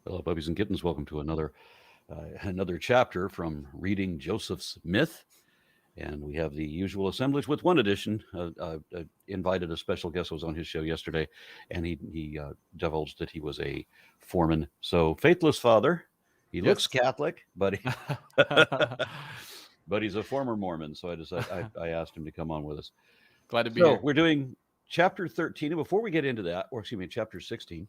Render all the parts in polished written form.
Hello, puppies and kittens. Welcome to another chapter from Reading Joseph's Myth. And we have the usual assemblage with one addition. Invited a special guest who was on his show yesterday, and he divulged that he was a foreman. So, faithless father. He looks Catholic, but but he's a former Mormon. So I asked him to come on with us. Glad to be here. We're doing chapter 13. And before we get into that, or excuse me, chapter 16.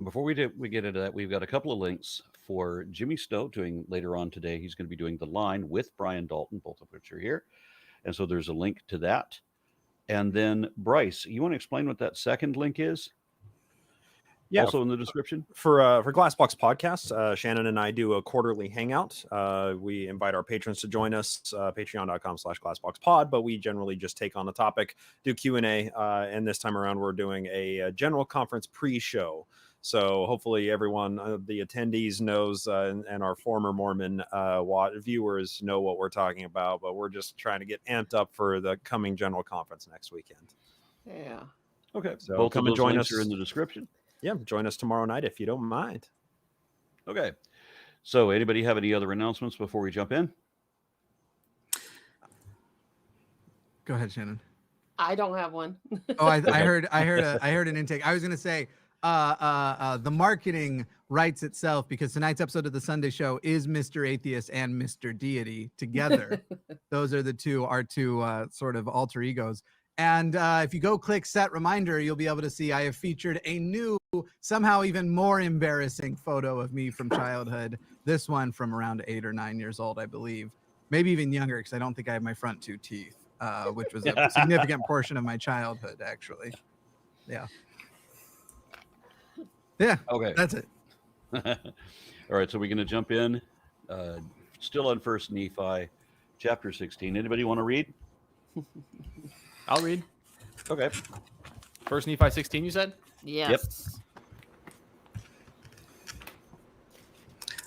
Before we get into that, we've got a couple of links for Jimmy Snow doing later on today. He's going to be doing The Line with Brian Dalton, both of which are here. And so there's a link to that. And then, Bryce, you want to explain what that second link is? Yeah. Also in the description? For Glassbox Podcasts, Shannon and I do a quarterly hangout. We invite our patrons to join us, patreon.com/glassboxpod, but we generally just take on a topic, do Q&A, and this time around we're doing a general conference pre-show. So hopefully everyone, the attendees knows, and our former Mormon viewers know what we're talking about, but we're just trying to get amped up for the coming general conference next weekend. Yeah. Okay. So both come of and those join links us. are in the description. Yeah, join us tomorrow night if you don't mind. Okay. So anybody have any other announcements before we jump in? Go ahead, Shannon. I don't have one. Oh, I heard an intake. I was going to say, the marketing writes itself because tonight's episode of the Sunday Show is Mr. Atheist and Mr. Deity together. Those are our two sort of alter egos. And if you go click set reminder, you'll be able to see I have featured a new, somehow even more embarrassing photo of me from childhood. This one from around 8 or 9 years old, I believe. Maybe even younger, because I don't think I have my front two teeth, which was a significant portion of my childhood, actually. Yeah. Yeah. Okay. That's it. All right. So we're going to jump in. Still on First Nephi, chapter 16. Anybody want to read? I'll read. Okay. First Nephi 16, you said? Yes.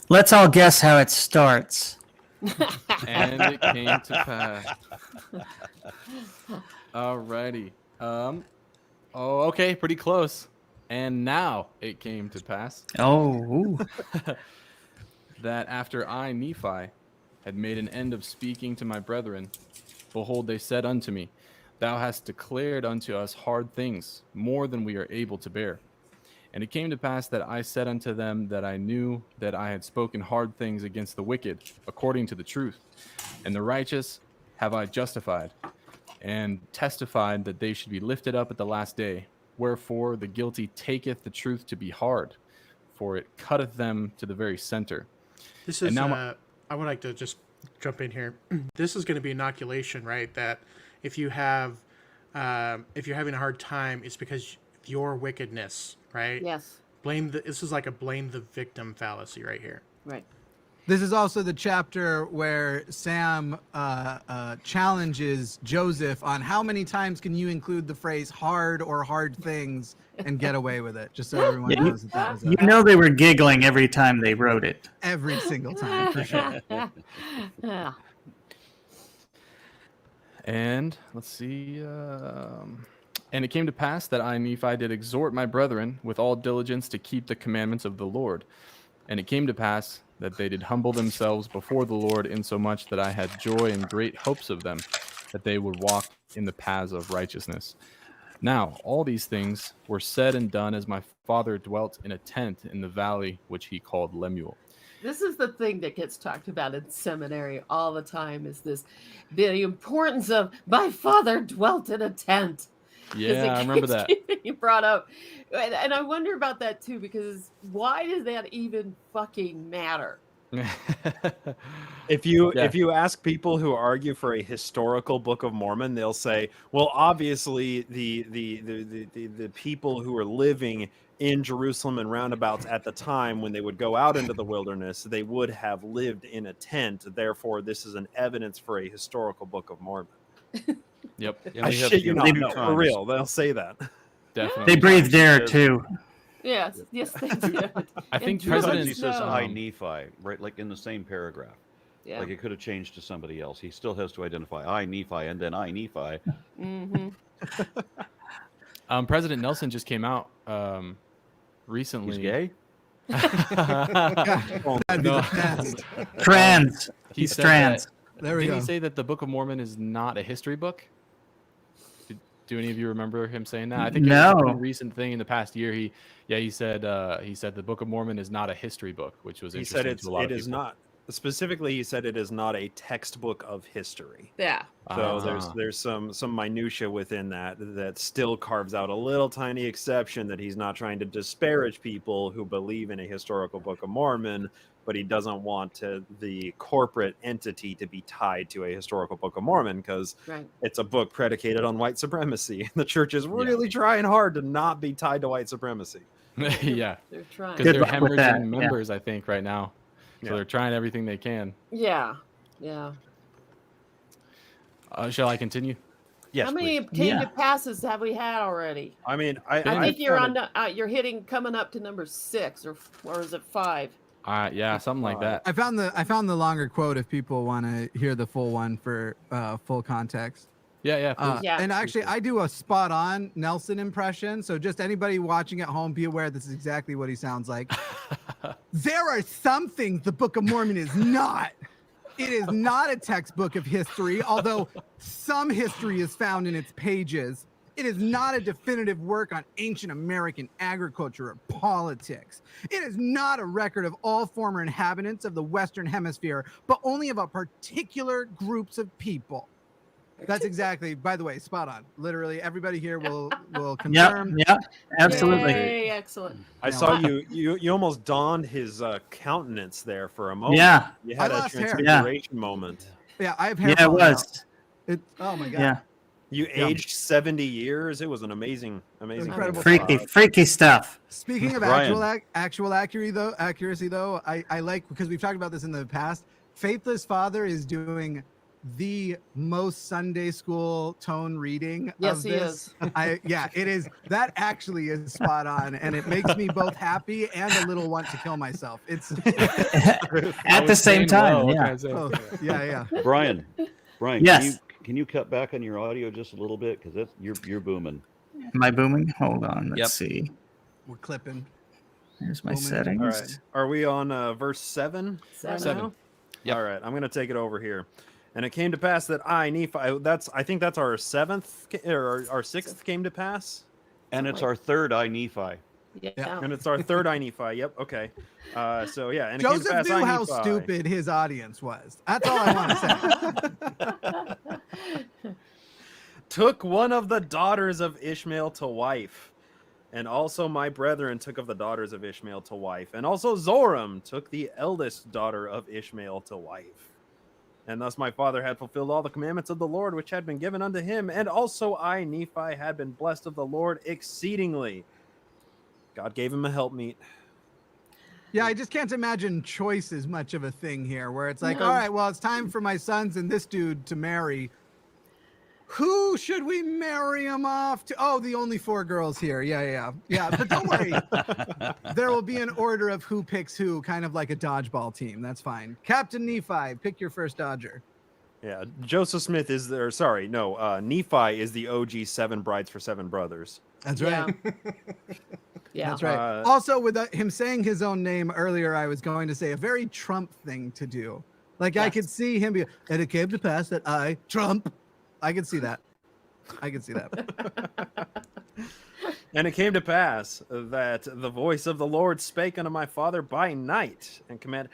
Let's all guess how it starts. And it came to pass. Alrighty. Okay, pretty close. And now it came to pass. Oh. That after I, Nephi, had made an end of speaking to my brethren, behold, they said unto me, Thou hast declared unto us hard things, more than we are able to bear. And it came to pass that I said unto them that I knew that I had spoken hard things against the wicked, according to the truth. And the righteous have I justified, and testified that they should be lifted up at the last day. Wherefore the guilty taketh the truth to be hard, for it cutteth them to the very center. This is, I would like to just jump in here. This is going to be inoculation, right? That if you're having a hard time, it's because of your wickedness, right? Yes. This is like a blame the victim fallacy right here. Right. This is also the chapter where Sam challenges Joseph on how many times can you include the phrase hard or hard things and get away with it, just so everyone knows that was You know they were giggling every time they wrote it. every single time, for sure. Yeah. And let's see. And it came to pass that I, Nephi, did exhort my brethren with all diligence to keep the commandments of the Lord. And it came to pass that they did humble themselves before the Lord, insomuch that I had joy and great hopes of them, that they would walk in the paths of righteousness. Now, all these things were said and done as my father dwelt in a tent in the valley which he called Lemuel. This is the thing that gets talked about in seminary all the time, is the importance of my father dwelt in a tent. Yeah, I remember that. You brought up. And I wonder about that too, because why does that even fucking matter? If you ask people who argue for a historical Book of Mormon, they'll say, well, obviously the people who were living in Jerusalem and roundabouts at the time when they would go out into the wilderness, they would have lived in a tent. Therefore, this is an evidence for a historical Book of Mormon. Yep. I shit you not, no, for real. They'll say that. Definitely. They breathed air too. Yes, they did. I think Sometimes he President says I, Nephi, right? Like in the same paragraph. Yeah. Like it could have changed to somebody else. He still has to identify I, Nephi, and then I, Nephi. Mm-hmm. President Nelson just came out recently. He's gay? That'd be No. the best. Trans. He He's said trans. that- There we Didn't go. he say that the Book of Mormon is not a history book? Do any of you remember him saying that? I think it was a No. pretty recent thing in the past year. He said the Book of Mormon is not a history book, which was He interesting said to a lot it of is people. not. Specifically, he said it is not a textbook of history. Yeah. So Ah. there's some minutia within that still carves out a little tiny exception that he's not trying to disparage people who believe in a historical Book of Mormon, but he doesn't want the corporate entity to be tied to a historical Book of Mormon because Right. it's a book predicated on white supremacy. And the church is really trying hard to not be tied to white supremacy. Yeah, They're trying. because Good they're luck with that, hemorrhaging yeah. members, I think, right now. So Yeah. they're trying everything they can. Yeah. Yeah. Shall I continue? Yes, How many please. came to Yeah. passes have we had already? I mean, I I've think you're counted- on. You're hitting coming up to number 6 or is it 5? Yeah, something like that. I found the longer quote if people want to hear the full one for full context. Yeah, please. Yeah. And actually, I do a spot on Nelson impression. So just anybody watching at home, be aware this is exactly what he sounds like. There are some things the Book of Mormon is not. It is not a textbook of history, although some history is found in its pages. It is not a definitive work on ancient American agriculture or politics. It is not a record of all former inhabitants of the Western Hemisphere, but only of a particular groups of people. That's exactly, by the way, spot on. Literally, everybody here will confirm. Yep. Absolutely. Yay, excellent. I saw you almost donned his countenance there for a moment. Yeah. You had I a lost hair. transfiguration moment. Yeah, I have hair. Yeah, it falling out. was. Oh my god. Yeah. You aged 70 years. It was an amazing Incredible. Freaky stuff. Speaking of Brian. actual accuracy though, I like, because we've talked about this in the past. Faithless Father is doing the most Sunday school tone reading Yes, of he this. It is. That actually is spot on, and it makes me both happy and a little want to kill myself. It's At the same time. Yeah. oh, yeah. Brian, Yes. can you cut back on your audio just a little bit because you're booming. Am I booming? Hold on. Let's Yep. see. We're clipping. Here's my Booming. settings. All right. Are we on verse 7? 7. Yep. All right. I'm going to take it over here. And it came to pass that I, Nephi, I think that's our 7th or our 6th came to pass. And it's our third I Nephi. Yeah. And it's our 3rd I, Nephi. Yep. Okay. So yeah. And it came to Joseph pass, knew I, how Nephi. stupid his audience was. That's all I want to say. Took one of the daughters of Ishmael to wife. And also my brethren took of the daughters of Ishmael to wife. And also Zoram took the eldest daughter of Ishmael to wife. And thus my father had fulfilled all the commandments of the Lord which had been given unto him. And also I, Nephi, had been blessed of the Lord exceedingly. God gave him a helpmeet. Yeah, I just can't imagine choice is much of a thing here, where it's like, No. all right, well, it's time for my sons and this dude to marry. Who should we marry him off to? Oh, the only 4 girls here. Yeah. But don't worry, there will be an order of who picks who, kind of like a dodgeball team. That's fine. Captain Nephi, pick your first Dodger. Yeah, Joseph Smith is there. Sorry, no. Nephi is the OG 7 brides for 7 brothers. That's Yeah. right. Yeah. That's right. Also, with him saying his own name earlier, I was going to say a very Trump thing to do. Like I Yes. could see him be, and it came to pass that I, Trump, I could see that. And it came to pass that the voice of the Lord spake unto my father by night and command.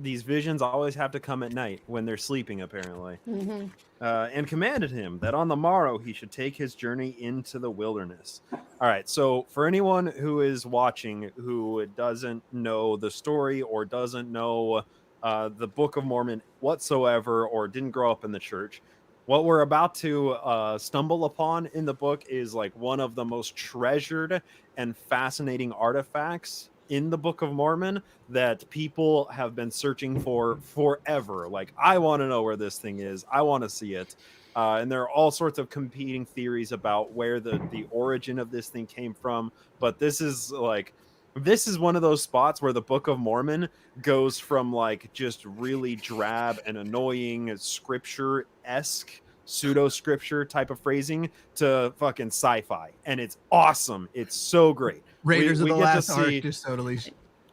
These visions always have to come at night when they're sleeping, apparently. Mhm. And commanded him that on the morrow he should take his journey into the wilderness. All right. So for anyone who is watching who doesn't know the story or doesn't know the Book of Mormon whatsoever or didn't grow up in the church, what we're about to stumble upon in the book is like one of the most treasured and fascinating artifacts in the Book of Mormon that people have been searching for forever. Like, I want to know where this thing is. I want to see it. And there are all sorts of competing theories about where the origin of this thing came from. But this is one of those spots where the Book of Mormon goes from like just really drab and annoying scripture-esque pseudo scripture type of phrasing to fucking sci-fi, and it's awesome. It's so great. Raiders We of the get to Last Ark, see- just totally.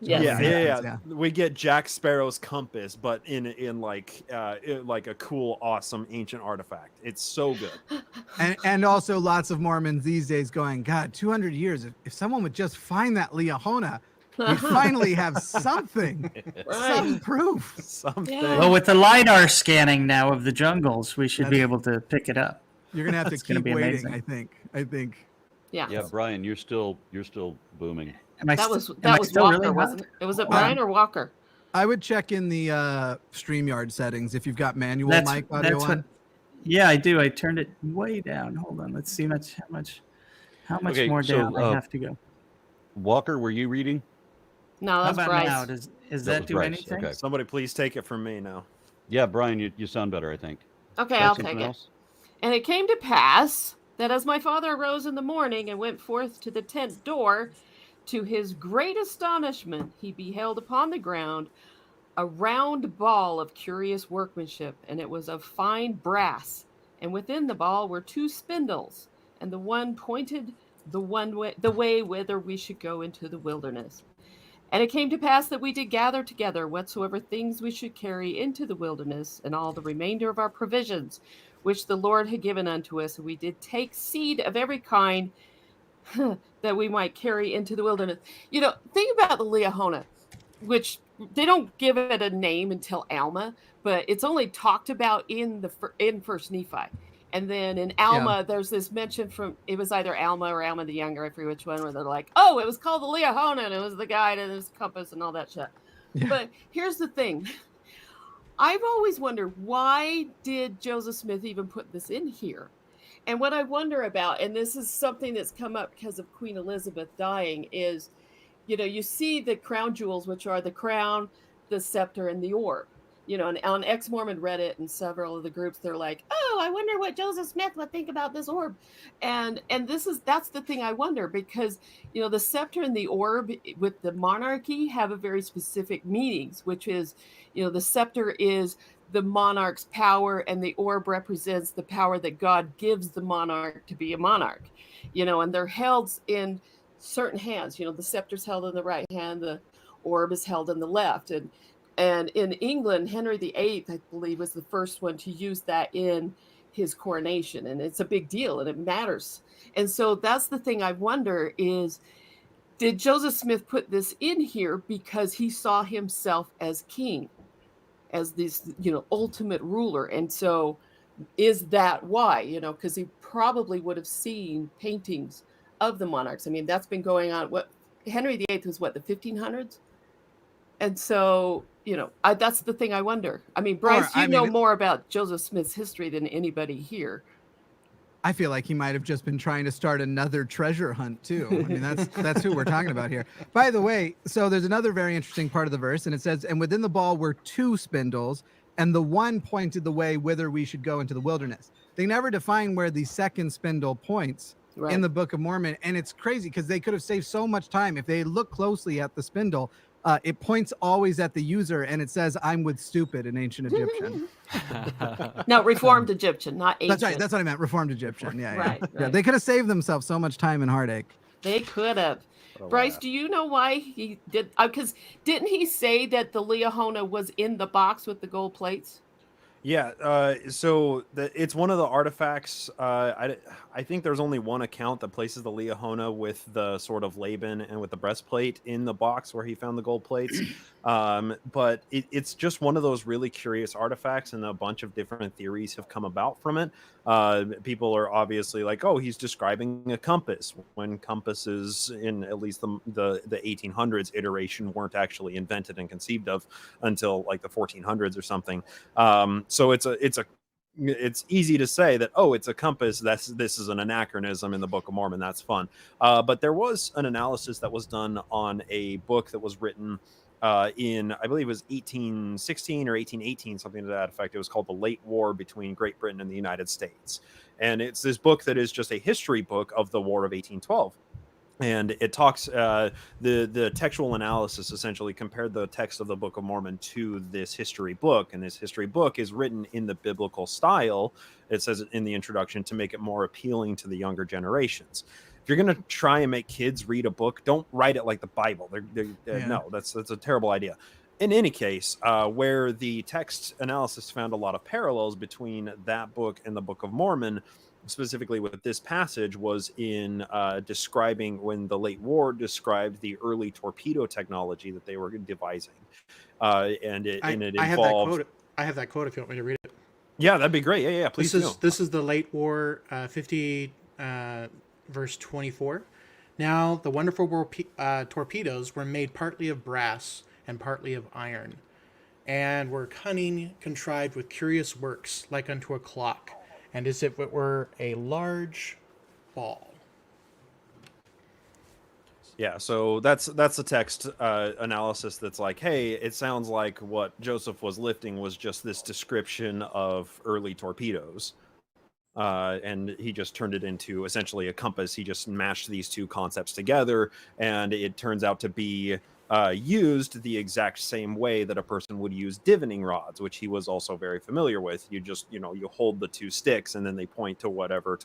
Yes. Yeah. We get Jack Sparrow's compass, but in like a cool, awesome ancient artifact. It's so good. And also lots of Mormons these days going, God, 200 years. If someone would just find that Liahona, we'd finally have something, some proof. Something. Yeah. Well, with the LiDAR scanning now of the jungles, we should be able to pick it up. You're gonna have to That's gonna keep be waiting. amazing. I think. Yeah. Yeah, Brian, you're still booming. Am I That st- was am I that was still Walker, really hot? wasn't it? Was it Brian or Walker? I would check in the StreamYard settings if you've got manual That's, mic audio that's on. what. Yeah, I do. I turned it way down. Hold on. Let's see how much Okay, more so, down I have to go. Walker, were you reading? No, How that's about Bryce. now? Does That that was do Bryce, anything? okay. Somebody please take it from me now. Yeah, Brian, you sound better, I think. Okay, Got I'll something take it. else? And it came to pass that as my father arose in the morning and went forth to the tent door, to his great astonishment, he beheld upon the ground a round ball of curious workmanship, and it was of fine brass. And within the ball were 2 spindles, and the one pointed the way whither we should go into the wilderness. And it came to pass that we did gather together whatsoever things we should carry into the wilderness, and all the remainder of our provisions, which the Lord had given unto us. And we did take seed of every kind that we might carry into the wilderness. You know, think about the Liahona, which they don't give it a name until Alma, but it's only talked about in First Nephi. And then in Alma, there's this mention from, it was either Alma or Alma the Younger, I forget which one, where they're like, oh, it was called the Liahona, and it was the guide and his compass and all that shit. Yeah. But here's the thing. I've always wondered, why did Joseph Smith even put this in here? And what I wonder about, and this is something that's come up because of Queen Elizabeth dying, is, you know, you see the crown jewels, which are the crown, the scepter, and the orb. You know, and on Ex-Mormon Reddit and several of the groups, they're like, oh, I wonder what Joseph Smith would think about this orb. And that's the thing I wonder, because, you know, the scepter and the orb with the monarchy have a very specific meanings, which is, you know, the scepter is the monarch's power, and the orb represents the power that God gives the monarch to be a monarch, you know, and they're held in certain hands. You know, the scepter's held in the right hand, the orb is held in the left. And in England, Henry VIII, I believe, was the first one to use that in his coronation. And it's a big deal and it matters. And so that's the thing I wonder is, did Joseph Smith put this in here because he saw himself as king, as this, you know, ultimate ruler? And so is that why, you know, because he probably would have seen paintings of the monarchs. I mean, that's been going on. What Henry VIII was, what, the 1500s? And so, you know, that's the thing I wonder. I mean, Bryce, you know more about Joseph Smith's history than anybody here. I feel like he might have just been trying to start another treasure hunt too. I mean, that's who we're talking about here. By the way, so there's another very interesting part of the verse, and it says, and within the ball were 2 spindles, and the one pointed the way whither we should go into the wilderness. They never define where the second spindle points in the Book of Mormon, and it's crazy because they could have saved so much time if they look closely at the spindle. It points always at the user, and it says, I'm with stupid in ancient Egyptian. No, Reformed Egyptian, not ancient. That's right. That's what I meant. Reformed Egyptian. Yeah. Right. Yeah. They could have saved themselves so much time and heartache. They could have. Bryce, do you know why he did? Because didn't he say that the Liahona was in the box with the gold plates? Yeah, so it's one of the artifacts. I think there's only one account that places the Liahona with the sort of Laban and with the breastplate in the box where he found the gold plates. But it's just one of those really curious artifacts, and a bunch of different theories have come about from it. People are obviously like, oh, he's describing a compass, when compasses in at least the 1800s iteration weren't actually invented and conceived of until like the 1400s or something. So it's easy to say that, oh, it's a compass. This is an anachronism in the Book of Mormon. That's fun. But there was an analysis that was done on a book that was written in, I believe it was 1816 or 1818, something to that effect. It was called The Late War Between Great Britain and the United States. And it's this book that is just a history book of the War of 1812. And it talks, the textual analysis essentially compared the text of the Book of Mormon to this history book. And this history book is written in the biblical style, it says in the introduction, to make it more appealing to the younger generations. if you're going to try and make kids read a book, don't write it like the Bible. Yeah. No, that's a terrible idea. In any case, where the text analysis found a lot of parallels between that book and the Book of Mormon, specifically with this passage, was in describing when the late war described the early torpedo technology that they were devising. And it involved... I have that quote if you want me to read it. Yeah, that'd be great. Yeah, please do. This is the late war 50 verse 24. Now the wonderful war torpedoes were made partly of brass and partly of iron, and were cunning, contrived with curious works, like unto a clock, and as if it were a large ball. Yeah, so that's the text analysis that's like, hey, it sounds like what Joseph was lifting was just this description of early torpedoes. And he just turned it into essentially a compass. He just mashed these two concepts together, and it turns out to be used the exact same way that a person would use divining rods, which he was also very familiar with. You just, you hold the two sticks and then they point to water or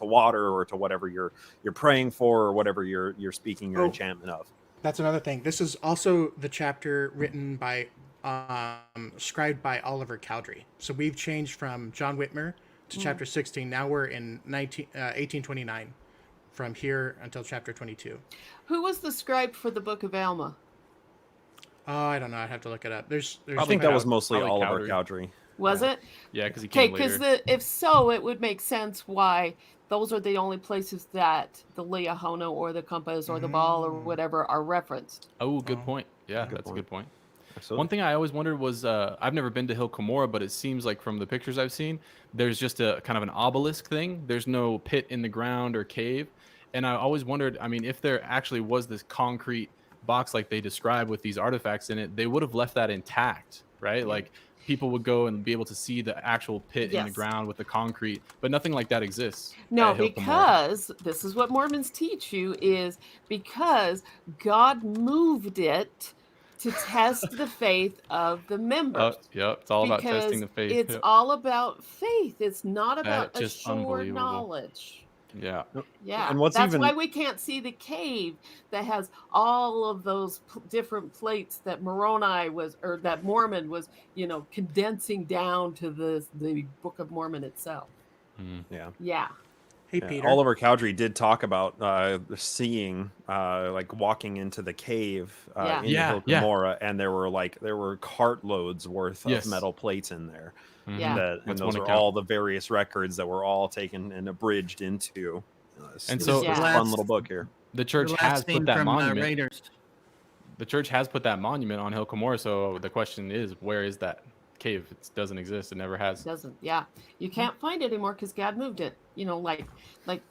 to whatever you're praying for or whatever you're speaking your enchantment of. That's another thing. This is also the chapter written by, scribed by Oliver Cowdery. So we've changed from John Whitmer to chapter 16. Now we're in 1829 from here until chapter 22. Who was the scribe for the Book of Alma? Oh, I don't know. I'd have to look it up. There's I think that was mostly probably Oliver Cowdery. Was it? Yeah, because he Okay, came later. because if so, it would make sense why those are the only places that the Liahona or the compass or the ball or whatever are referenced. Oh, good point. Yeah, that's a point. good point. Absolutely. One thing I always wondered was, I've never been to Hill Cumorah, but it seems like from the pictures I've seen, there's just a kind of an obelisk thing. There's no pit in the ground or cave. And I always wondered, I mean, if there actually was this concrete box like they describe with these artifacts in it, they would have left that intact, right? Like people would go and be able to see the actual pit in the ground with the concrete, but nothing like that exists. No, because this is what Mormons teach you, is because God moved it to test the faith of the members. Yeah, it's all about testing the faith. It's all about faith. It's not about just assured unbelievable. knowledge. Yeah. Yeah, and what's that's even... why we can't see the cave that has all of those different plates that Moroni was, or that Mormon was, condensing down to the Book of Mormon itself. Yeah. Yeah. Hey, Yeah, Peter. Oliver Cowdery did talk about seeing, like walking into the cave in Hill Cumorah, and there were cartloads worth of metal plates in there. Yeah. And those are all the various records that were all taken and abridged into. And so this fun little book here. The church The has last scene put that from monument. Raiders. The church has put that monument on Hill Cumorah. So the question is, where is that cave? It doesn't exist. It never has. It doesn't. Yeah. You can't find it anymore because God moved it. Like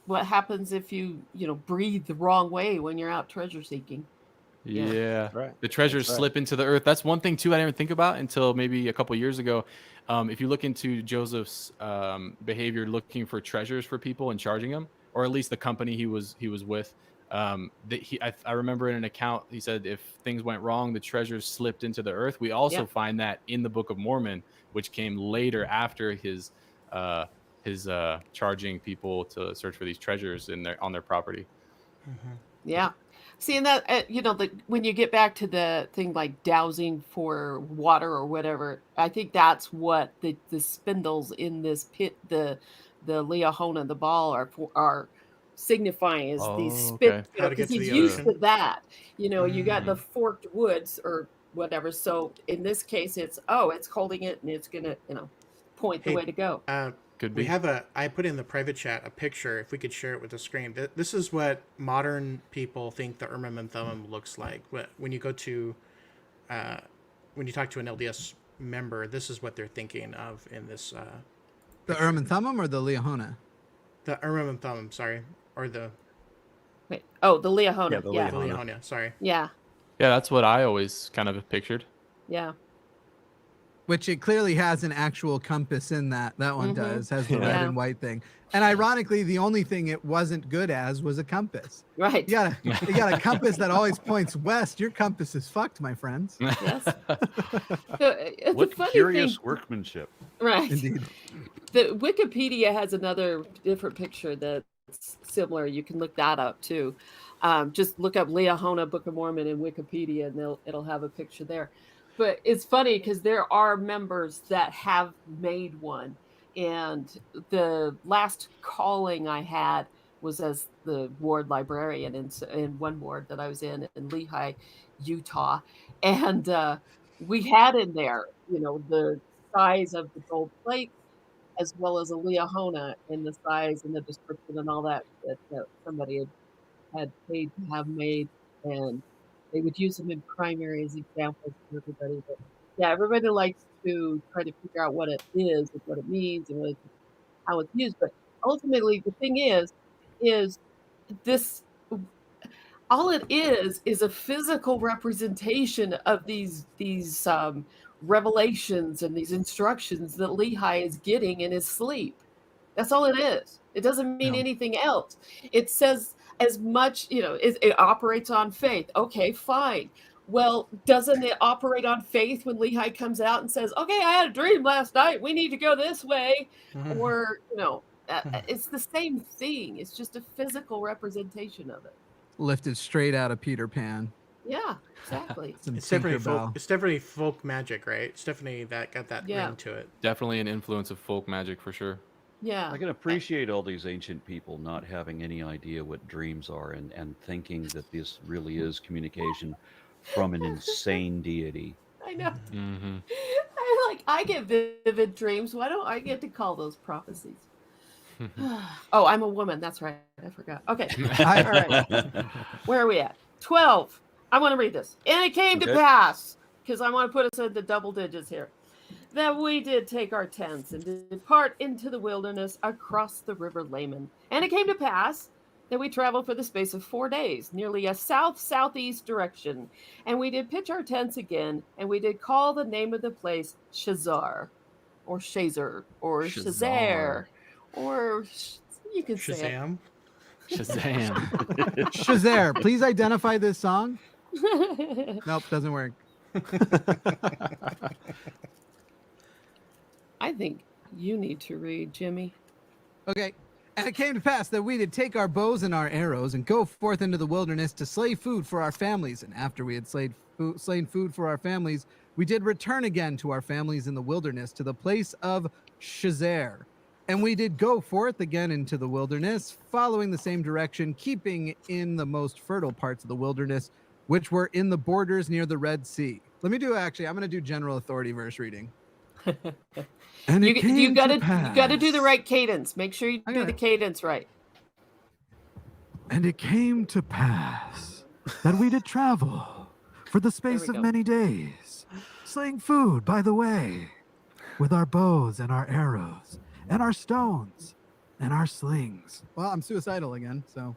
what happens if you breathe the wrong way when you're out treasure seeking. Yeah. Right. The treasures slip into the earth. That's one thing too I didn't even think about until maybe a couple years ago. If you look into Joseph's behavior, looking for treasures for people and charging them, or at least the company he was with, I remember in an account he said if things went wrong, the treasures slipped into the earth. We also find that in the Book of Mormon, which came later after his charging people to search for these treasures on their property. Yeah. See, and that, when you get back to the thing like dowsing for water or whatever, I think that's what the spindles in this pit, the Liahona, the ball are signifying is these spindles. How to get Because to he's the used ocean. to that. You got the forked woods or whatever. So in this case, it's holding it and it's going to, point the way to go. Could be. I put in the private chat a picture, if we could share it with the screen. This is what modern people think the Urim and Thummim looks like. When you go to, when you talk to an LDS member, this is what they're thinking of in this. The Urim and Thummim or the Liahona? The Urim and Thummim, sorry. Or the... Wait. Oh, the Liahona. Yeah, the Yeah. Liahona, sorry. Yeah. Yeah, that's what I always kind of pictured. Yeah. Which it clearly has an actual compass in that. That one does, has the red Yeah. and white thing. And ironically, the only thing it wasn't good as was a compass. Right. You got a compass that always points west. Your compass is fucked, my friends. Yes. The What funny curious thing, workmanship. right? Indeed. The Wikipedia has another different picture that that's similar. You can look that up too. Just look up Liahona Book of Mormon in Wikipedia, and it'll have a picture there. But it's funny because there are members that have made one. And the last calling I had was as the ward librarian in one ward that I was in Lehi, Utah. And we had in there, the size of the gold plate, as well as a Liahona in the size and the description and all that somebody had paid to have made. And they would use them in primary as examples for everybody. But yeah, everybody likes to try to figure out what it is and what it means and how it's used. But ultimately, the thing is this, all it is a physical representation of these revelations and these instructions that Lehi is getting in his sleep. That's all it is. It doesn't mean anything else. It says as much, it operates on faith. Okay, fine. Well, doesn't it operate on faith when Lehi comes out and says, okay, I had a dream last night. We need to go this way. Or, it's the same thing. It's just a physical representation of it. Lifted straight out of Peter Pan. Yeah, exactly. It's definitely folk magic, right? It's definitely that got that ring to it. Definitely an influence of folk magic for sure. Yeah. I can appreciate all these ancient people not having any idea what dreams are and thinking that this really is communication from an insane deity. I know. Mm-hmm. I get vivid dreams. Why don't I get to call those prophecies? Oh, I'm a woman. That's right. I forgot. Okay. All right. Where are we at? 12. I want to read this. And it came to pass, because I want to put us into double digits here, that we did take our tents and depart into the wilderness across the river Laman. And it came to pass that we traveled for the space of 4 days, nearly a south-southeast direction. And we did pitch our tents again, and we did call the name of the place Shazar, or Shazer, or Shazer, or you can say Shazam. Shazam. Shazare, please identify this song. Nope, doesn't work. I think you need to read, Jimmy. Okay. And it came to pass that we did take our bows and our arrows and go forth into the wilderness to slay food for our families. And after we had slain food for our families, we did return again to our families in the wilderness to the place of Shazer. And we did go forth again into the wilderness, following the same direction, keeping in the most fertile parts of the wilderness, which were in the borders near the Red Sea. I'm going to do general authority verse reading. And you got to do the right cadence. Make sure you do the cadence right. And it came to pass that we did travel for the space of many days, slaying food by the way, with our bows and our arrows, and our stones, and our slings. Well, I'm suicidal again, so.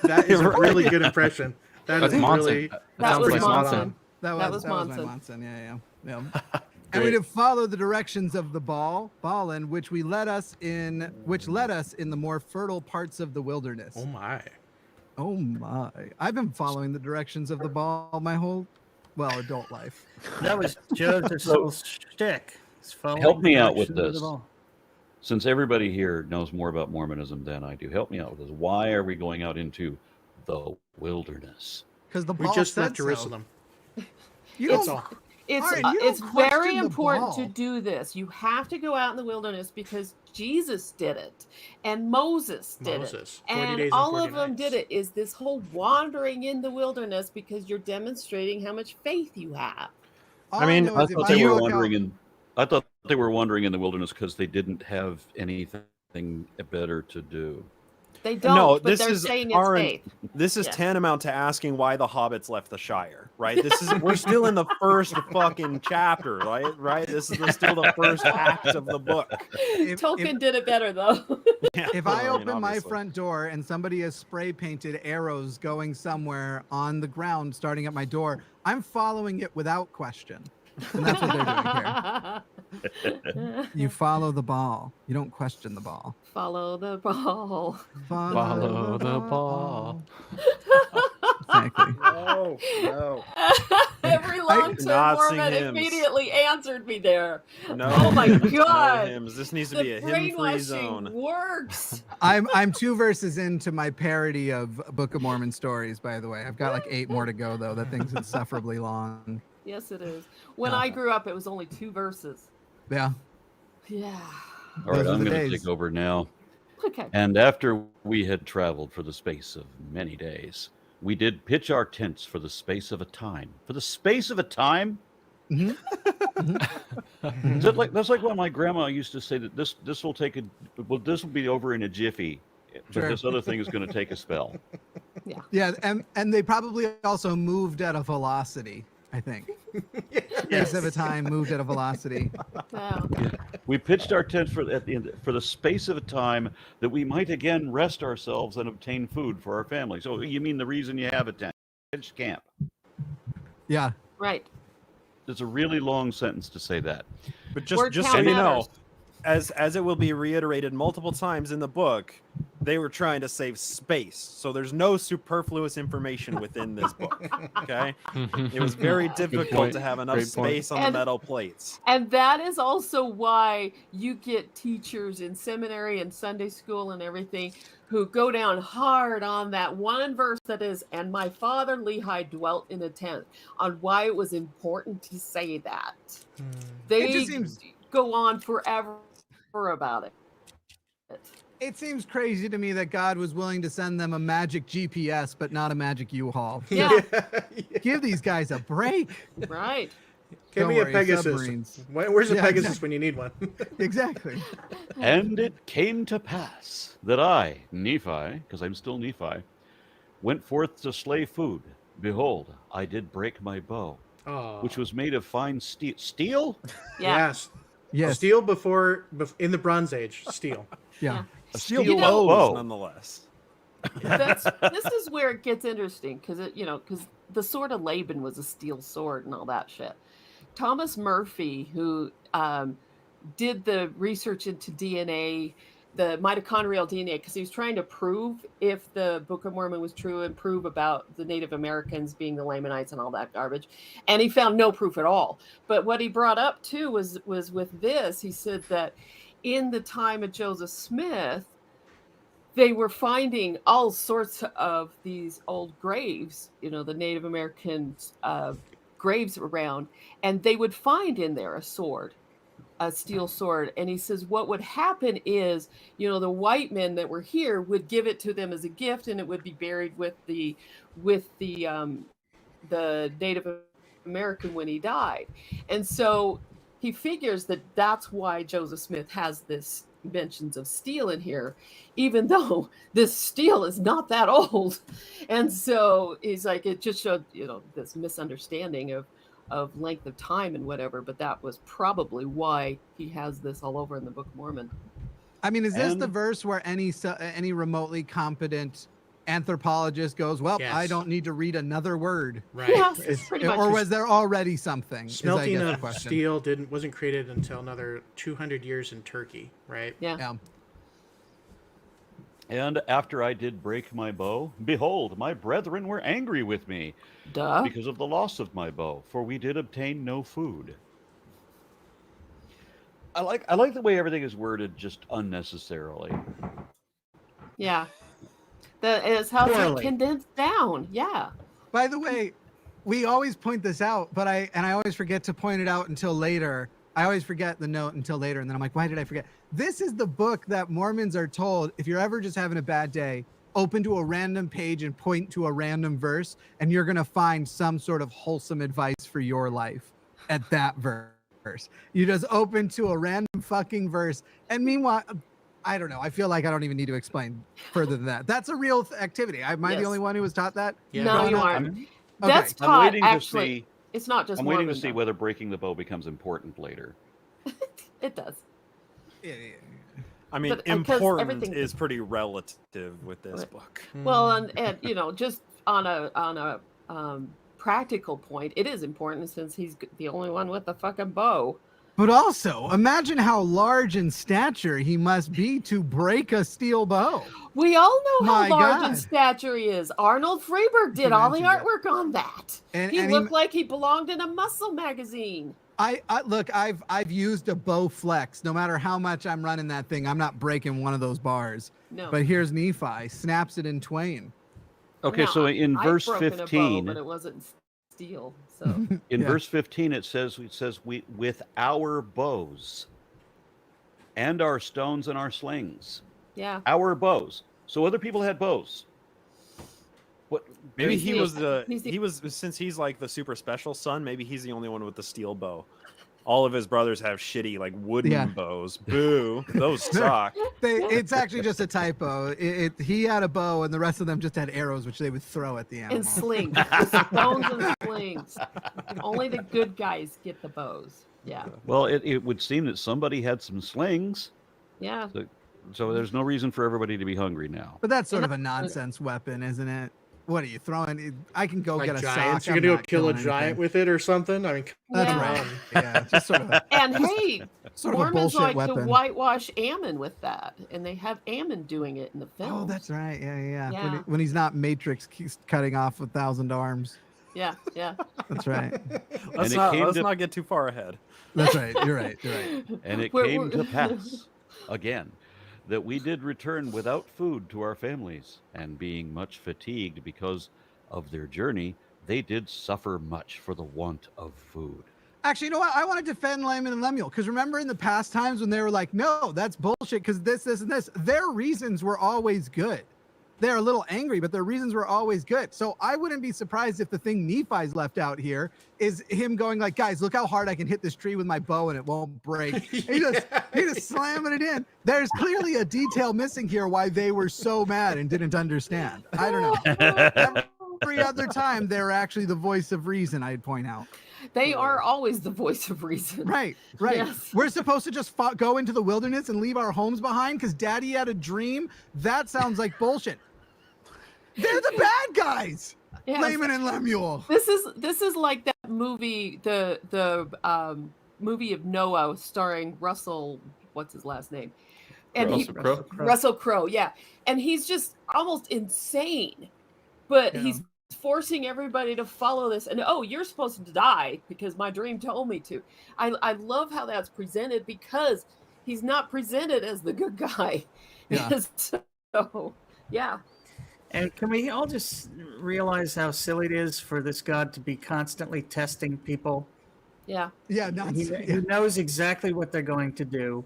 That is a really good impression. That's really... That was Monson. That was my Monson. Monson, yeah. And we did follow the directions of the Baalan, which led us in the more fertile parts of the wilderness. Oh my. I've been following the directions of the Baal my whole, adult life. That was Joseph's whole shtick. Help me out with this. Since everybody here knows more about Mormonism than I do, help me out with this. Why are we going out into the wilderness? Because the We Baal just said left so. Jerusalem. It's very question the important to Baal. do this. You have to go out in the wilderness because Jesus did it, and Moses did it, 40 and days all 40 of them nights. did it. Is this whole wandering in the wilderness because you're demonstrating how much faith you have. All I mean, know I is if thought they were walk wandering out- in. I thought they were wandering in the wilderness because they didn't have anything better to do. They don't, No, but this they're is saying it's our- faith. This is Yeah. tantamount to asking why the hobbits left the Shire, right? We're still in the first fucking chapter, right? This is still the first act of the book. Tolkien did it better though. Yeah, If I well, open my obviously. front door and somebody has spray painted arrows going somewhere on the ground starting at my door, I'm following it without question. And that's what they're doing here. You follow the ball. You don't question the ball. Follow the ball. Follow the ball. Exactly. No. Every long-term Not sing Mormon hymns. immediately answered me there. No, Oh my no God. hymns. This needs to The be a hymn-free brainwashing zone. works. I'm 2 verses into my parody of Book of Mormon stories, by the way. I've got like 8 more to go, though. That thing's insufferably long. Yes, it is. When Yeah. I grew up, it was only 2 verses. Yeah. Yeah. All right, Those are I'm the going to days. take over now. Okay. And after we had traveled for the space of many days, we did pitch our tents for the space of a time. For the space of a time? Mhm. Is that like that's like what my grandma used to say that this will this will be over in a jiffy, but Sure. this other thing is going to take a spell. Yeah, and they probably also moved at a velocity, I think. Space of a time moved at a velocity. Yeah. We pitched our tents for the space of a time that we might again rest ourselves and obtain food for our family. So you mean the reason you have a tent? Pitch camp. Yeah. Right. It's a really long sentence to say that. But just Word so count you know, matters. as it will be reiterated multiple times in the book, they were trying to save space. So there's no superfluous information within this book. Okay? It was very difficult point. to have enough Great point. space on And- the metal plates. And that is also why you get teachers in seminary and Sunday school and everything who go down hard on that one verse that is, and my father Lehi dwelt in a tent, on why it was important to say that. They It just seems go on forever about it. it seems crazy to me that God was willing to send them a magic GPS, but not a magic U-Haul. Yeah, Give these guys a break. right. Give Don't me a worry, Pegasus. submarines. Where's a Yeah, Pegasus exactly. when you need one? Exactly. And it came to pass that I, Nephi, because I'm still Nephi, went forth to slay food. Behold, I did break my bow, Oh, which was made of fine steel. Steel? Yeah. yes. Yes. Steel before in the Bronze Age. Steel. Yeah. A Steel steel bows, bow. nonetheless. This is where it gets interesting because because the sword of Laban was a steel sword and all that shit. Thomas Murphy, who did the research into DNA, the mitochondrial DNA, because he was trying to prove if the Book of Mormon was true and prove about the Native Americans being the Lamanites and all that garbage, and he found no proof at all. But what he brought up too was with this. He said that in the time of Joseph Smith, they were finding all sorts of these old graves, the Native American graves around, and they would find in there a sword, a steel sword. And he says what would happen is, the white men that were here would give it to them as a gift, and it would be buried with the Native American when he died. And so he figures that that's why Joseph Smith has this mentions of steel in here, even though this steel is not that old. And so he's like, it just showed, this misunderstanding of length of time and whatever, but that was probably why he has this all over in the Book of Mormon. I mean, is this the And- verse where any remotely competent anthropologist goes, well, Yes. I don't need to read another word? Right. Yes, It's- pretty much. Or was there already something? Smelting is, I guess, the of question. steel wasn't created until another 200 years in Turkey, right? Yeah. Yeah. And after I did break my bow, behold, my brethren were angry with me Duh. because of the loss of my bow, for we did obtain no food. I like the way everything is worded just unnecessarily. Yeah. That is how it's Poorly. condensed down. Yeah. By the way, we always point this out, but I always forget to point it out until later. I always forget the note until later, and then I'm like, why did I forget? This is the book that Mormons are told, if you're ever just having a bad day, open to a random page and point to a random verse, and you're going to find some sort of wholesome advice for your life at that verse. You just open to a random fucking verse, and meanwhile, I don't know. I feel like I don't even need to explain further than that. That's a real activity. Am I the Yes. only one who was taught that? Yeah. No, Growing you up? aren't. Okay. That's I'm taught waiting to actually. see. It's not just I'm waiting to Mormon, see though. whether breaking the bow becomes important later. It does. Yeah, yeah, yeah. I mean, But, 'cause important everything- is pretty relative with this Right. book. Well, and just on a practical point, it is important since he's the only one with a fucking bow. But also, imagine how large in stature he must be to break a steel bow. We all know My how large in God. stature he is. Arnold Freeberg did all the mentioned artwork on that. And- He and looked like he belonged in a muscle magazine. I look, I've used a bow flex. No matter how much I'm running that thing, I'm not breaking one of those bars. No. But here's Nephi, snaps it in twain. Okay, Now, so in I've verse broken a bow, 15, but it wasn't steel. So in Yeah. verse 15 it says we with our bows and our stones and our slings. yeah. Our bows. So other people had bows. What Maybe He's he the- was the he's the- he was since he's like the super special son. Maybe he's the only one with the steel bow. All of his brothers have shitty like wooden Yeah. bows. Boo! Those suck. It's actually just a typo. He had a bow, and the rest of them just had arrows, which they would throw at the animal. And slings. Stones and slings. Only the good guys get the bows. Yeah. Well, it would seem that somebody had some slings. Yeah. So there's no reason for everybody to be hungry now. But that's sort of a nonsense weapon, isn't it? What are you throwing? I can go Like get a giants. sock. You're I'm gonna go not kill a killing giant anything. with it or something? I mean, That's Yeah. right. Yeah, just sort of a, And hey, sort of a Mormons bullshit like weapon. to whitewash Ammon with that, and they have Ammon doing it in the film. Oh, that's right. Yeah. Yeah. When he's not Matrix, he's cutting off 1,000 arms. Yeah. That's right. Let's not get too far ahead. That's right. You're right. And it We're- came we're- to pass again that we did return without food to our families, and being much fatigued because of their journey, they did suffer much for the want of food. Actually, you know what? I want to defend Lyman and Lemuel, because remember in the past times when they were like, no, that's bullshit because this, and this, their reasons were always good. They're a little angry, but their reasons were always good. So I wouldn't be surprised if the thing Nephi's left out here is him going like, guys, look how hard I can hit this tree with my bow and it won't break. And he just slamming it in. There's clearly a detail missing here why they were so mad and didn't understand. I don't know. Every other time, they're actually the voice of reason, I'd point out. They are always the voice of reason. Right. Yes. We're supposed to just go into the wilderness and leave our homes behind because Daddy had a dream? That sounds like bullshit. They're the bad guys. Yes. Layman and Lemuel. This is like that movie, the movie of Noah starring Russell. What's his last name? And Russell Crowe. Yeah, and he's just almost insane, but Yeah. he's forcing everybody to follow this. And oh, you're supposed to die because my dream told me to. I love how that's presented because he's not presented as the good guy. Yeah. So yeah. And can we all just realize how silly it is for this God to be constantly testing people? Yeah. Yeah, not He knows exactly what they're going to do.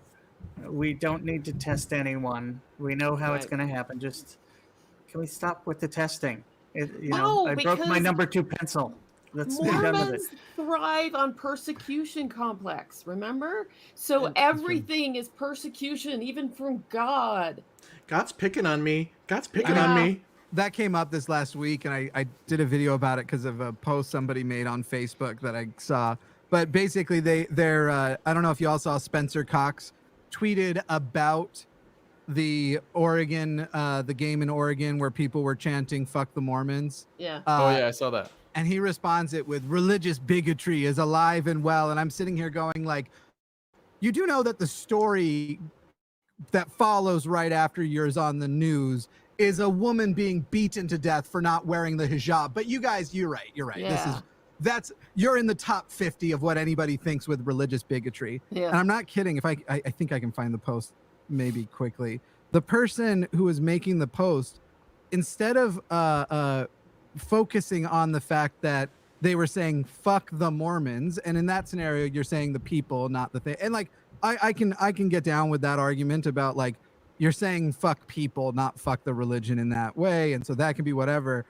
We don't need to test anyone. We know how it's Right. going to happen. Just can we stop with the testing? No, I broke my because number 2 pencil. Let's be done with it. Mormons thrive on persecution complex, remember? So everything is persecution, even from God. God's picking on me. God's picking Yeah. on me. That came up this last week, and I did a video about it because of a post somebody made on Facebook that I saw. But basically, they're I don't know if you all saw Spencer Cox tweeted about the Oregon, the game in Oregon where people were chanting "fuck the Mormons." Yeah. Oh yeah, I saw that. And he responds it with religious bigotry is alive and well. And I'm sitting here going like, you do know that the story that follows right after yours on the news is a woman being beaten to death for not wearing the hijab. But you guys, you're right. Yeah. You're in the top 50 of what anybody thinks with religious bigotry. Yeah. And I'm not kidding. If I think I can find the post maybe quickly. The person who was making the post, instead of focusing on the fact that they were saying fuck the Mormons, and in that scenario you're saying the people, not the thing. And like I can get down with that argument about like you're saying fuck people, not fuck the religion in that way, and so that can be whatever.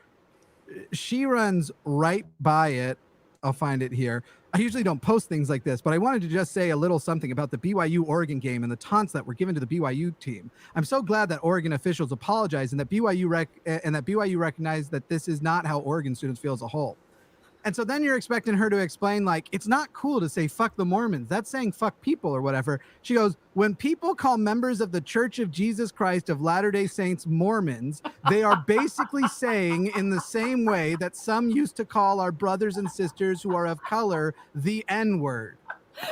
She runs right by it. I'll find it here. I usually don't post things like this, but I wanted to just say a little something about the BYU Oregon game and the taunts that were given to the BYU team. I'm so glad that Oregon officials apologized and that BYU recognized that this is not how Oregon students feel as a whole. And so then you're expecting her to explain, like, it's not cool to say fuck the Mormons. That's saying fuck people or whatever. She goes, when people call members of the Church of Jesus Christ of Latter-day Saints Mormons, they are basically saying in the same way that some used to call our brothers and sisters who are of color the N-word.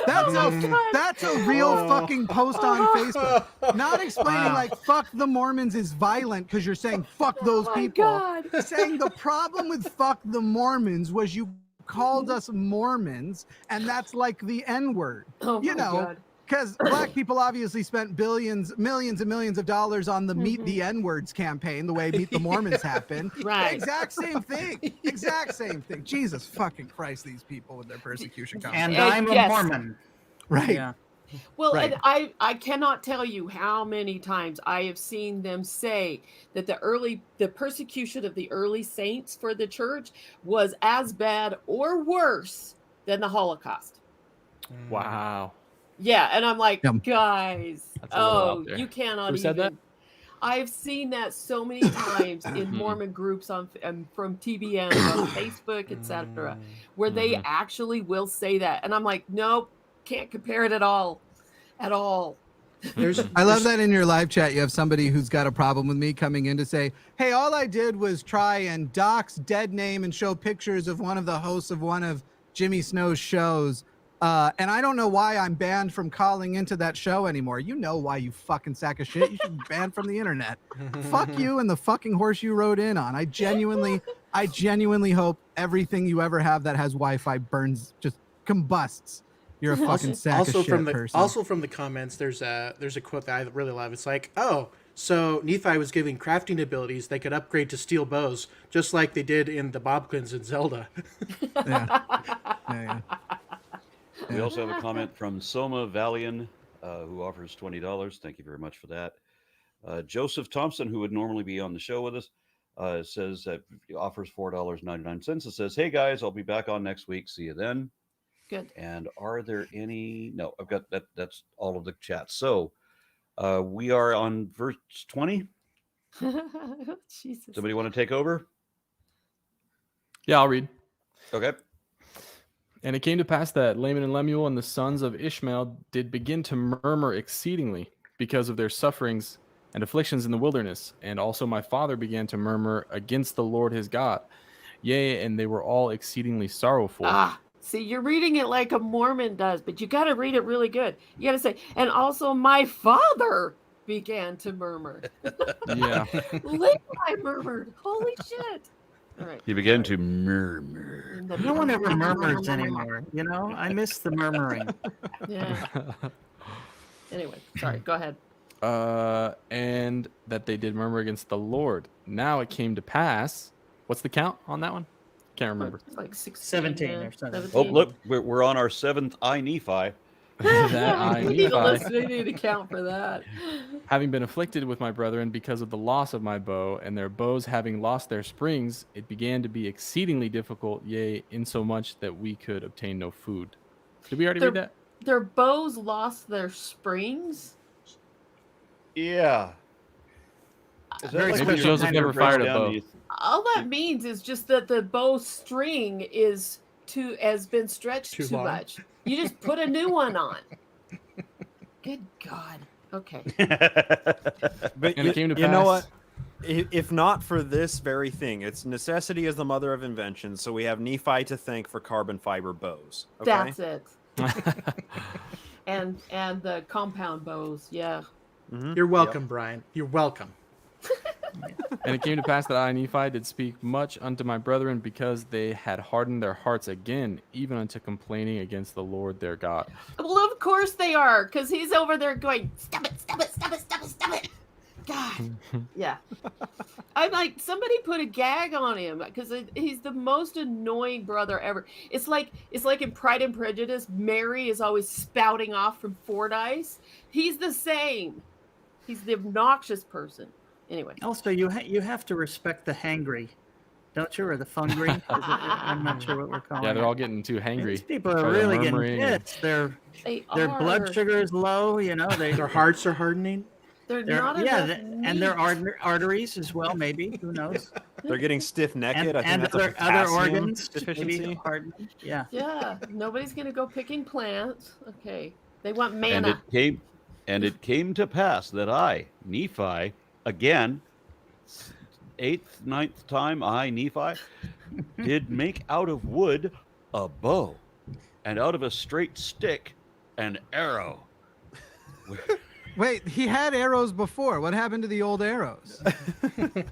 That's a real fucking post on Facebook. Not explaining like fuck the Mormons is violent because you're saying fuck those my people. God. Saying the problem with fuck the Mormons was you called us Mormons, and that's like the N-word. Oh You my know, God. because black people obviously spent billions, millions and millions of dollars on the Meet the N-words campaign, the way Meet the Mormons happened. Right. Exact same thing. Exact same thing. Jesus fucking Christ, these people with their persecution And comments. I'm a yes. Mormon. Right. Yeah. Well, Right. and I cannot tell you how many times I have seen them say that the persecution of the early saints for the church was as bad or worse than the Holocaust. Wow. Yeah, and I'm like, Yum. guys, That's a little out oh, there. you cannot Who said even. that? I've seen that so many times in Mormon groups on from TBN on Facebook, etc., where they actually will say that, and I'm like, nope, can't compare it at all, at all. I love that in your live chat you have somebody who's got a problem with me coming in to say, hey, all I did was try and dox dead name and show pictures of one of the hosts of one of Jimmy Snow's shows. And I don't know why I'm banned from calling into that show anymore. You know why, you fucking sack of shit. You should be banned from the internet. Fuck you and the fucking horse you rode in on. I genuinely hope everything you ever have that has Wi-Fi burns, just combusts. You're a fucking sack of shit person. Also from the comments, there's a quote that I really love. It's like, oh, so Nephi was giving crafting abilities they could upgrade to steel bows, just like they did in the Bobkins and Zelda. Yeah. We also have a comment from Soma Valian, who offers $20. Thank you very much for that. Joseph Thompson, who would normally be on the show with us, says that he offers $4.99. It says, hey guys, I'll be back on next week. See you then. Good. And are there any? No, I've got that. That's all of the chat. So we are on verse 20. Jesus. Somebody want to take over? Yeah, I'll read. Okay. And it came to pass that Laman and Lemuel and the sons of Ishmael did begin to murmur exceedingly because of their sufferings and afflictions in the wilderness. And also my father began to murmur against the Lord his God. Yea, and they were all exceedingly sorrowful. See, you're reading it like a Mormon does, but you got to read it really good. You got to say, and also my father began to murmur. Yeah. Levi murmured. Holy shit. All right. He began to murmur. No one ever murmurs anymore. You know, I miss the murmuring. Yeah. Anyway, sorry. Go ahead. And that they did murmur against the Lord. Now it came to pass. What's the count on that one? Can't remember. It's like 16, 17 or something. 17. Oh, look, we're on our 7th I Nephi. We need to listen. We need to count for that. Having been afflicted with my brethren because of the loss of my bow, and their bows having lost their springs, it began to be exceedingly difficult, yea, insomuch that we could obtain no food. Did we already read that? Their bows lost their springs? Yeah. Is that Very like Maybe when it your shows I've finger never breaks fired a down bow. and you- All that means is just that the bow string has been stretched Too too long. much. You just put a new one on. Good God. Okay. But And it came to you know pass- what? If not for this very thing, it's necessity is the mother of invention. So we have Nephi to thank for carbon fiber bows. Okay? That's it. And the compound bows. Yeah. Mhm. You're welcome, Brian. You're welcome. And it came to pass that I, Nephi, did speak much unto my brethren because they had hardened their hearts again, even unto complaining against the Lord their God. Well, of course they are, because he's over there going, stop it, stop it, stop it, stop it, stop it. God. Yeah. I'm like, somebody put a gag on him because he's the most annoying brother ever. It's like in Pride and Prejudice, Mary is always spouting off from Fordyce. He's the same. He's the obnoxious person. Anyway. Also, you have to respect the hangry, don't you, or the fungry? I'm not sure what we're calling. Yeah, they're it. all getting too And hangry. these people are Sorry, really murmuring getting and- hits. Their They blood are. sugar is low. You know, Their hearts are hardening. They're they're not yeah, enough and their meat. arteries as well. Maybe, who knows? They're getting stiff necked. And, I think and that's other a potassium organs deficiency. maybe hardening. Yeah. Yeah, nobody's gonna go picking plants. Okay, they want And manna. it came to pass that I, Nephi, again, 8th, 9th time I, Nephi, did make out of wood a bow and out of a straight stick, an arrow. Wait, he had arrows before. What happened to the old arrows?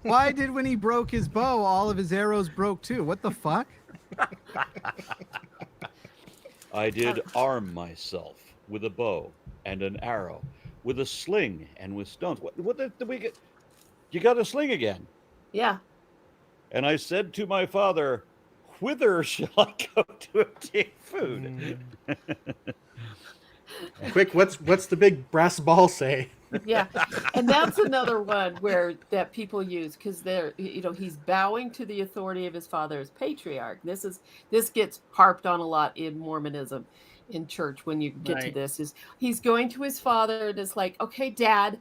Why did when he broke his bow, all of his arrows broke too? What the fuck? I did arm myself with a bow and an arrow, with a sling and with stones. What did we get? You got a sling again. Yeah. And I said to my father, whither shall I go to obtain food? Quick, what's the big brass ball say? Yeah, and that's another one where that people use because they're, he's bowing to the authority of his father as patriarch. This gets harped on a lot in Mormonism, in church. When you get to this, is he's going to his father and it's like, okay, Dad,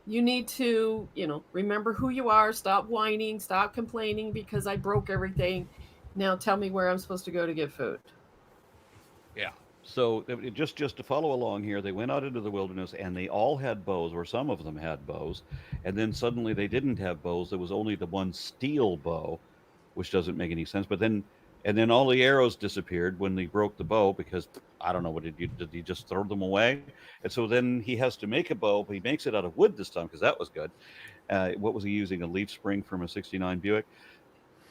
you need to, remember who you are. Stop whining. Stop complaining because I broke everything. Now tell me where I'm supposed to go to get food. Yeah. So just to follow along here, they went out into the wilderness and they all had bows, or some of them had bows, and then suddenly they didn't have bows. There was only the one steel bow, which doesn't make any sense. But then all the arrows disappeared when they broke the bow because I don't know did he just throw them away? And so then he has to make a bow, but he makes it out of wood this time because that was good. What was he using? A leaf spring from a '69 Buick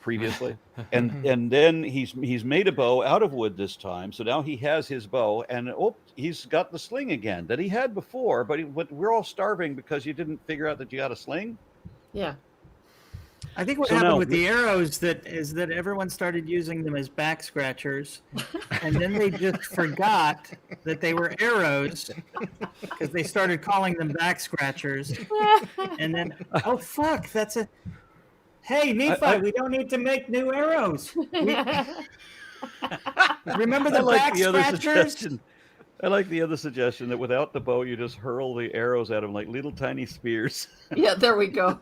previously, and then he's made a bow out of wood this time. So now he has his bow, and he's got the sling again that he had before. But we're all starving because you didn't figure out that you got a sling. Yeah. I think what happened with the arrows is that everyone started using them as back scratchers, and then they just forgot that they were arrows because they started calling them back scratchers, and then oh fuck, that's a. Hey, Nephi, we don't need to make new arrows. Remember the back scratchers? I like the other suggestion that without the bow, you just hurl the arrows at them like little tiny spears. Yeah, there we go.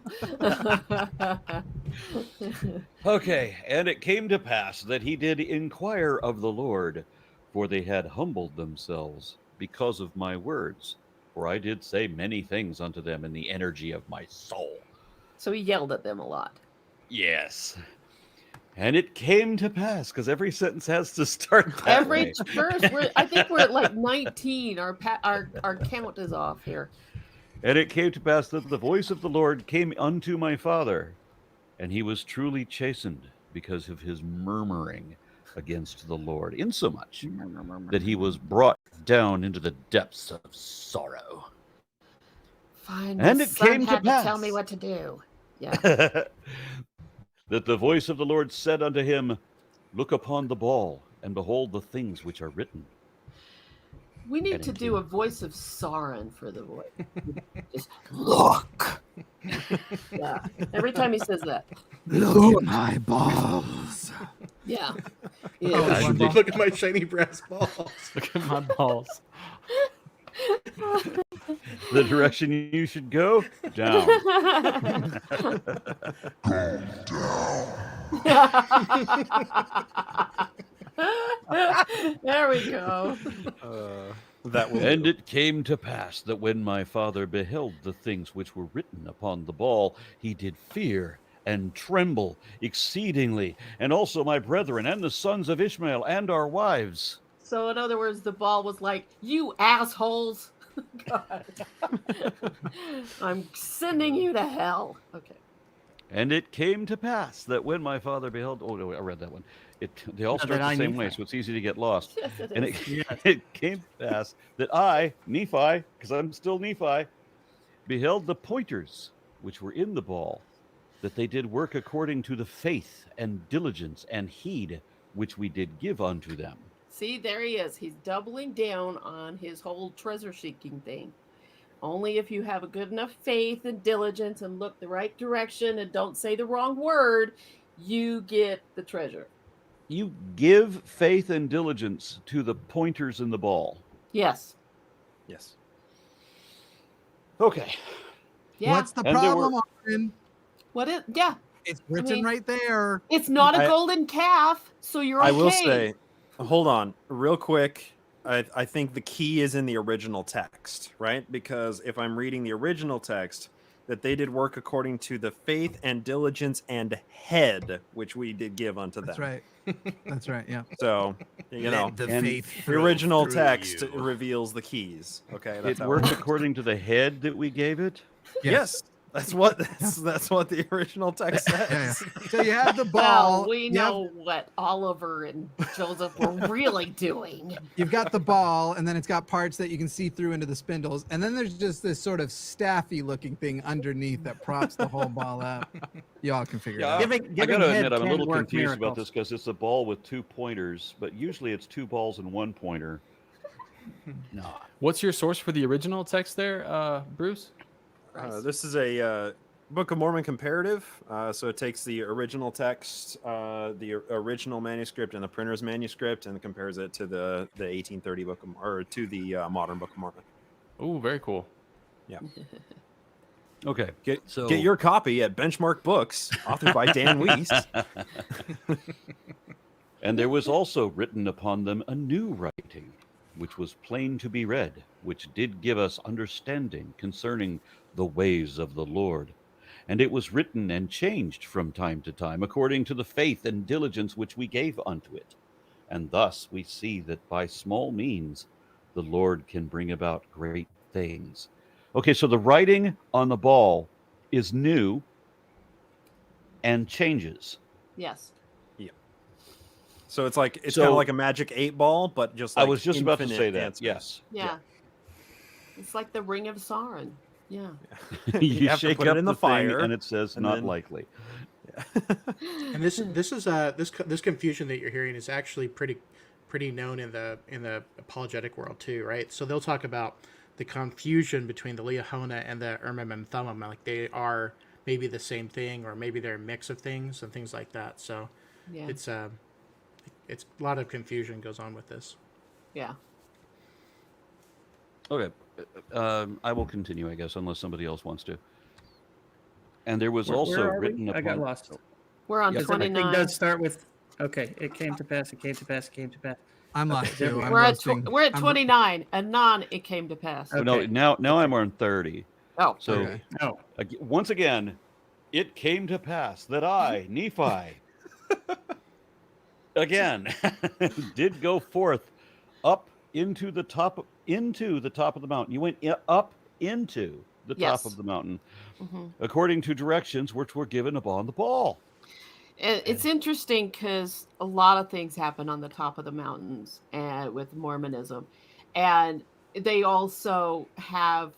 Okay, and it came to pass that he did inquire of the Lord, for they had humbled themselves because of my words. For I did say many things unto them in the energy of my soul. So he yelled at them a lot. Yes. And it came to pass, because every sentence has to start that way. Verse, I think we're at like 19. Our count is off here. And it came to pass that the voice of the Lord came unto my father, and he was truly chastened because of his murmuring against the Lord, insomuch that he was brought down into the depths of sorrow. Fine. And it came to pass. Tell me what to do. Yeah. That the voice of the Lord said unto him, look upon the ball, and behold the things which are written. We need to do a voice of Sauron for the voice. Just look. Yeah. Every time he says that. Look at my balls. Yeah. Look at my shiny brass balls. Look at my balls. The direction you should go, down. There we go. And it came to pass that when my father beheld the things which were written upon the ball, he did fear and tremble exceedingly, and also my brethren and the sons of Ishmael and our wives. So in other words, the ball was like, you assholes. God. I'm sending you to hell. Okay. And it came to pass that when my father beheld, no, I read that one. They all start the same way, so it's easy to get lost. Yes, it And is. it came to pass that I, Nephi, because I'm still Nephi, beheld the pointers which were in the ball, that they did work according to the faith and diligence and heed which we did give unto them. See, there he is. He's doubling down on his whole treasure seeking thing. Only if you have a good enough faith and diligence and look the right direction and don't say the wrong word, you get the treasure. You give faith and diligence to the pointers in the ball. Yes. Yes. Okay. Yeah. What's the And there problem, were- Arvin? What is? Yeah. It's written right there. It's not a I- golden calf, so you're okay. I will say, hold on, real quick. I think the key is in the original text, right? Because if I'm reading the original text, that they did work according to the faith and diligence and head, which we did give unto them. That's right. That's right. Yeah. So You know, the and faith the original through text you. reveals the keys. Okay, It worked according to the head that we gave it. Yes, that's what the original text says. Yeah, yeah. So you have the Well, ball. we you have- know what Oliver and Joseph were really doing. You've got the ball, and then it's got parts that you can see through into the spindles, and then there's just this sort of staffy-looking thing underneath that props the whole ball up. Y'all can figure it out. Giving I gotta head admit, I'm a can little work confused about miracles. this because it's a ball with 2 pointers, but usually it's 2 balls and 1 pointer. No. What's your source for the original text there, Bruce? This is a Book of Mormon comparative. So it takes the original text, the original manuscript, and the printer's manuscript, and compares it to the 1830 book of, or to the modern Book of Mormon. Oh, very cool. Yeah. Okay. Get So your copy at Benchmark Books, authored by Dan Weiss. And there was also written upon them a new writing, which was plain to be read, which did give us understanding concerning the ways of the Lord. And it was written and changed from time to time, according to the faith and diligence which we gave unto it. And thus we see that by small means the Lord can bring about great things. Okay, so the writing on the ball is new and changes. Yes. So it's like it's So- kind of like a magic 8 ball, but just like I was just about to infinite say that. answers. Yes. Yeah. It's like the Ring of Sauron. Yeah. You have to shake put it up in the the thing fire, and it says and not then- likely. And this confusion that you're hearing is actually pretty known in the apologetic world too, right? So they'll talk about the confusion between the Liahona and the Urim and Thummim, like they are maybe the same thing, or maybe they're a mix of things and things like that. So Yeah. it's a lot of confusion goes on with this. Yeah. Okay. I will continue, I guess, unless somebody else wants to. And there was Where also are we? written I upon. got lost. We're on Yeah, Because everything 29. does start with, okay, it came to pass, it came to pass, it came to pass. I'm lost there too. we I'm We're at roasting. we're at I'm- 29. Anon, it came to pass. Okay. No, now I'm on 30. Oh. So Okay. Oh, once again, it came to pass that I, Nephi, again, did go forth up into the top of the mountain. You went up into the Yes. top of the mountain, Mhm. according to directions which were given upon the ball. It's interesting because a lot of things happen on the top of the mountains and with Mormonism, and they also have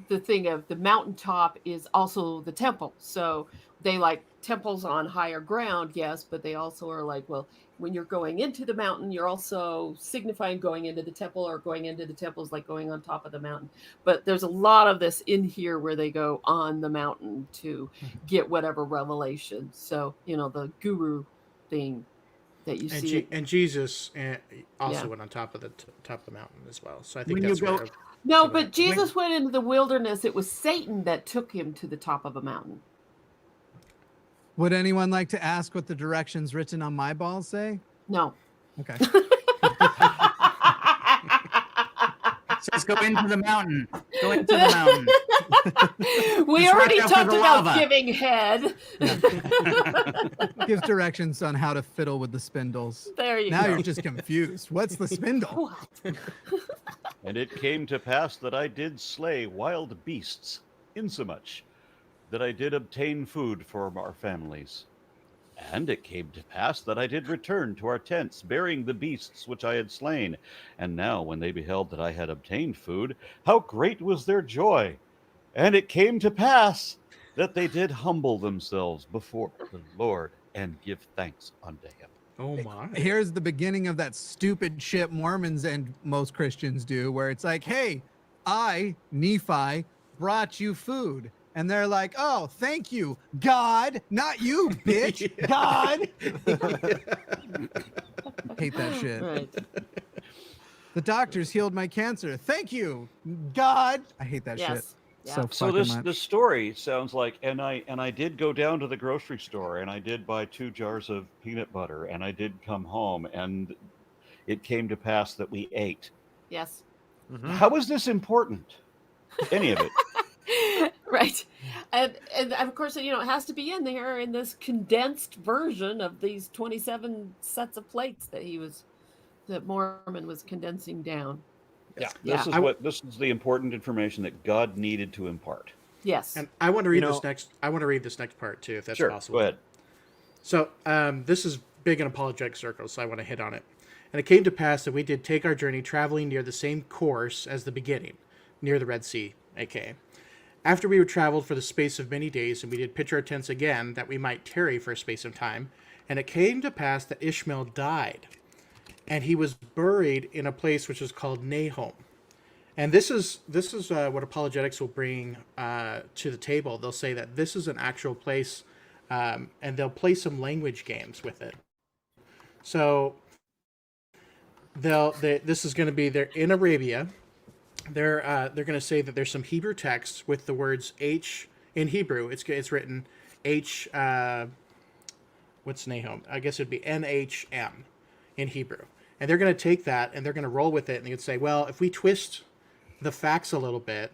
the thing of the mountaintop is also the temple. So they like temples on higher ground, yes, but they also are like, well, when you're going into the mountain, you're also signifying going into the temple, or going into the temple is like going on top of the mountain. But there's a lot of this in here where they go on the mountain to get whatever revelation. So, the guru thing that you And, see. and Jesus also Yeah. went on top of the top of the mountain as well. So I think When you that's go- where. No, some of but that- Jesus went into the wilderness. It was Satan that took him to the top of a mountain. Would anyone like to ask what the directions written on my ball say? No. Okay. it says go into the mountain. Go into the mountain. We Just already watch out for talked the about lava. giving head. Gives directions on how to fiddle with the spindles. There you Now go. you're just confused. What's the spindle? What? And it came to pass that I did slay wild beasts, insomuch that I did obtain food for our families. And it came to pass that I did return to our tents, bearing the beasts which I had slain. And now, when they beheld that I had obtained food, how great was their joy! And it came to pass that they did humble themselves before the Lord and give thanks unto him. Oh my! Here's the beginning of that stupid shit Mormons and most Christians do, where it's like, hey, I, Nephi, brought you food. And they're like, oh, thank you, God, not you, bitch, God. Hate that shit. Right. The doctors healed my cancer. Thank you, God. I hate that shit. Yes. Yeah. So So fucking much. this story sounds like, and I did go down to the grocery store and I did buy 2 jars of peanut butter and I did come home and it came to pass that we ate. Yes. Mhm. How is this important? Any of it? Right. And of course, it has to be in there in this condensed version of these 27 sets of plates that Mormon was condensing down. Yeah, Yeah. this is the important information that God needed to impart. Yes. And I want to read this next. I want to read this next part too, if that's Sure, possible. go ahead. So this is big in apologetic circles, so I want to hit on it. And it came to pass that we did take our journey traveling near the same course as the beginning, near the Red Sea, aka. After we had traveled for the space of many days, and we did pitch our tents again, that we might tarry for a space of time, and it came to pass that Ishmael died, and he was buried in a place which is called Nahom. And this is what apologetics will bring to the table. They'll say that this is an actual place, and they'll play some language games with it. So this is going to be they're in Arabia. They're going to say that there's some Hebrew text with the words H in Hebrew. It's written H. What's Nahom? I guess it'd be NHM in Hebrew. And they're going to take that and they're going to roll with it. And they would say, well, if we twist the facts a little bit,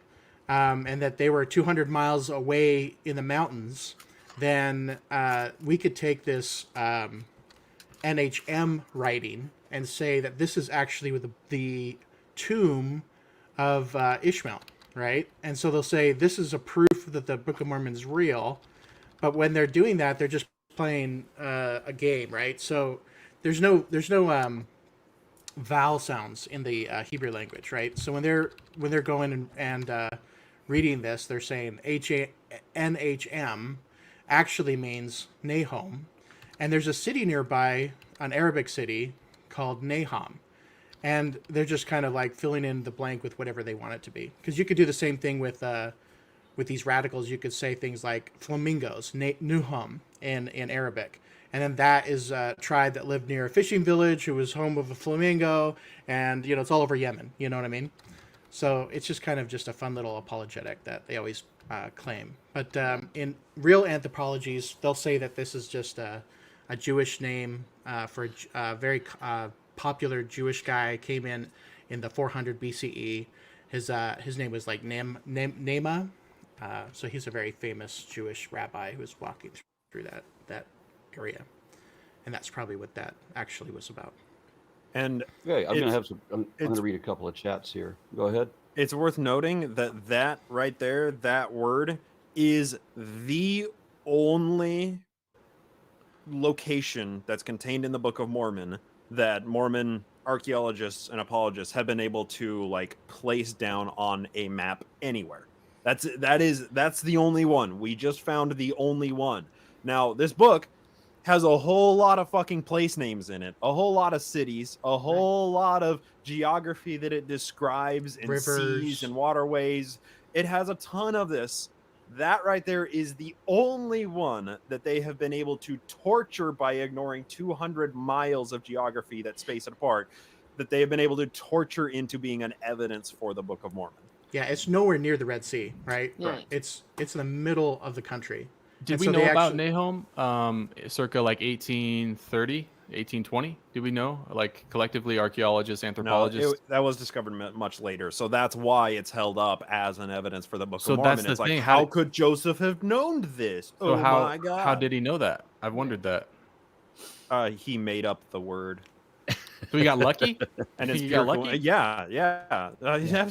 and that they were 200 miles away in the mountains, then we could take this NHM writing and say that this is actually with the tomb of Ishmael, right? And so they'll say this is a proof that the Book of Mormon is real, but when they're doing that, they're just playing a game, right? So there's no vowel sounds in the Hebrew language, right? So when they're going and reading this, they're saying NHM actually means Nahom, and there's a city nearby, an Arabic city called Nahom. And they're just kind of like filling in the blank with whatever they want it to be. Because you could do the same thing with these radicals. You could say things like flamingos, Nuhum in Arabic. And then that is a tribe that lived near a fishing village who was home of a flamingo. And, it's all over Yemen. You know what I mean? So it's just kind of just a fun little apologetic that they always claim. But in real anthropologies, they'll say that this is just a Jewish name for a very popular Jewish guy. Came in the 400 BCE. His name was like Nema. So he's a very famous Jewish rabbi who was walking through that area, and that's probably what that actually was about. And okay, I'm going to read a couple of chats here. Go ahead. It's worth noting that right there, that word is the only location that's contained in the Book of Mormon that Mormon archaeologists and apologists have been able to like place down on a map anywhere. That's the only one. We just found the only one. Now, this book has a whole lot of fucking place names in it, a whole lot of cities, a whole lot of geography that it describes, and Rivers, seas and waterways. It has a ton of this. That right there is the only one that they have been able to torture by ignoring 200 miles of geography that space it apart, that they have been able to torture into being an evidence for the Book of Mormon. Yeah, it's nowhere near the Red Sea, right? Right. It's in the middle of the country. Did And we so know they about actually- Nahom circa like 1830, 1820? Did we know? Like collectively, archaeologists, anthropologists? That was discovered much later. So that's why it's held up as an evidence for the Book So of that's Mormon. the It's like, thing, how how- could Joseph have known this? So my God. how did he know that? I've wondered that. He made up the word. So he got lucky? And it's He pure got lucky? Yeah. I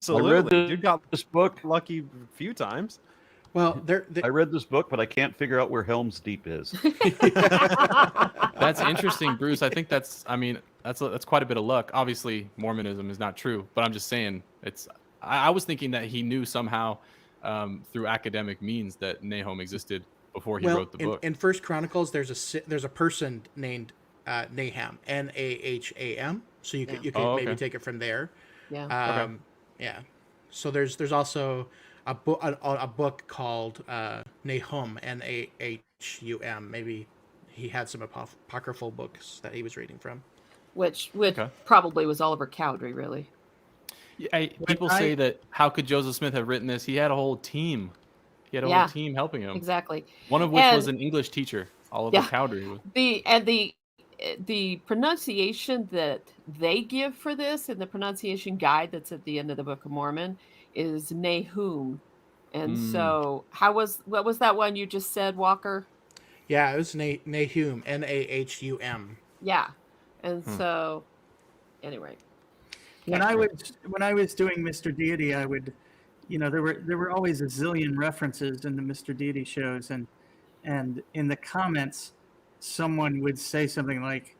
Absolutely. read Dude got this book. lucky a few times. Well, I read this book, but I can't figure out where Helm's Deep is. That's interesting, Bruce. I think that's quite a bit of luck. Obviously, Mormonism is not true, but I'm just saying I was thinking that he knew somehow through academic means that Nahom existed before he wrote the book. In First Chronicles, there's a person named Naham, Naham. So you could maybe take it from there. Yeah. Yeah. So there's also a book called Nahum, Nahum. Maybe he had some apocryphal books that he was reading from. Which probably was Oliver Cowdery, really. Yeah, people say that how could Joseph Smith have written this? He had a whole team. He had a whole team helping him. Exactly. One of which was an English teacher, Oliver Cowdery. The pronunciation that they give for this in the pronunciation guide that's at the end of the Book of Mormon is Nahum. And so, what was that one you just said, Walker? Yeah, it was Nahum, Nahum. Yeah, and so, anyway, When I was doing Mr. Deity, I would, there were always a zillion references in the Mr. Deity shows, and in the comments, someone would say something like,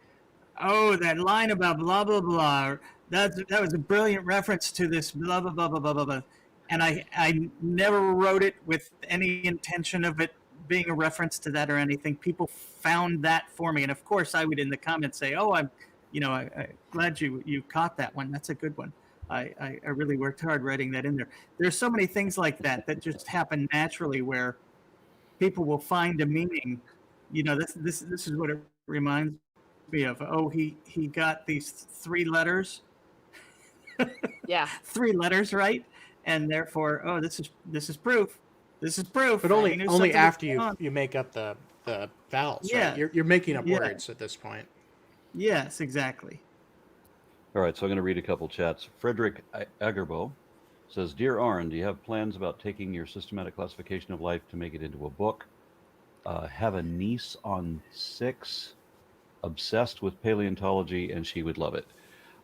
"Oh, that line about blah blah blah, that was a brilliant reference to this blah blah blah blah blah blah blah," and I never wrote it with any intention of it being a reference to that or anything. People found that for me, and of course, I would in the comments say, "Oh, I'm glad you caught that one. That's a good one. I really worked hard writing that in there." There's so many things like that just happen naturally where people will find a meaning. This is what it reminds me of. Oh, he got these 3 letters. yeah. 3 letters right, and therefore, oh, this is proof. This is proof. But only after you make up the vowels. Yeah. Right? You're making up words at this point. Yes, exactly. All right, so I'm going to read a couple chats. Frederick Agerbo says, "Dear Arn, do you have plans about taking your systematic classification of life to make it into a book? Have a niece on 6, obsessed with paleontology, and she would love it."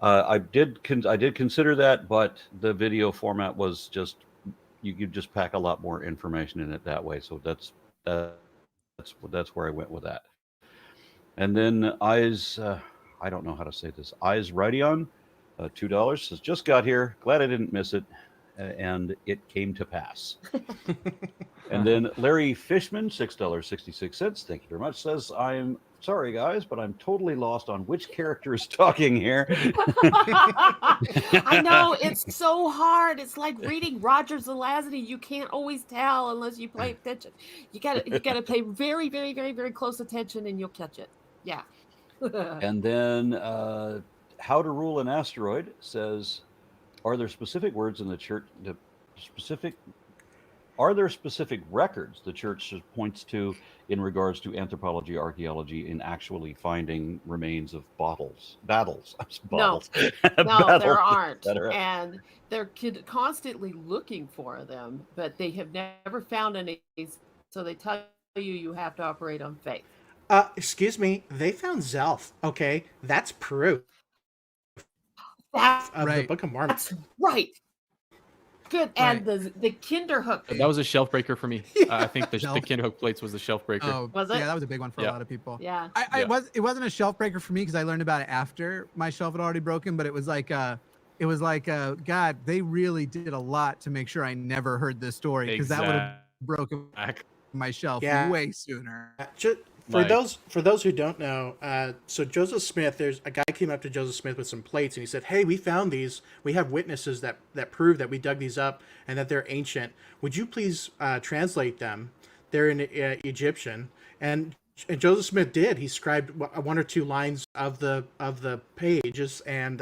I did consider that, but the video format was just you just pack a lot more information in it that way. So that's where I went with that. And then Eyes, I don't know how to say this. Eyes Radion, $2 says, "Just got here. Glad I didn't miss it, and it came to pass." And then Larry Fishman, $6.66. Thank you very much. Says, "I'm sorry, guys, but I'm totally lost on which character is talking here." I know, it's so hard. It's like reading Roger Zelazny. You can't always tell unless you pay attention. You gotta pay very, very, very, very close attention, and you'll catch it. Yeah. And then How to Rule an Asteroid says, "Are there specific words in the church, are there specific records the church points to in regards to anthropology, archaeology, in actually finding remains of battles? No, Battles there aren't. that are- And they're constantly looking for them, but they have never found any. So they tell you have to operate on faith. Excuse me, they found Zelf. Okay, that's proof That's of the Book of Mormon. That's right. Good. And the Kinderhook. That was a shelf breaker for me. I think the Kinderhook plates was the shelf breaker. Oh, Was it? Yeah, that was a big one for a lot of people. Yeah. It wasn't a shelf breaker for me because I learned about it after my shelf had already broken, but it was like God, they really did a lot to make sure I never heard this story, because that would have broken my shelf way sooner. For those who don't know, so Joseph Smith, there's a guy came up to Joseph Smith with some plates, and he said, "Hey, we found these. We have witnesses that prove that we dug these up and that they're ancient. Would you please translate them? They're in Egyptian." And Joseph Smith did. He scribed 1 or 2 lines of the pages and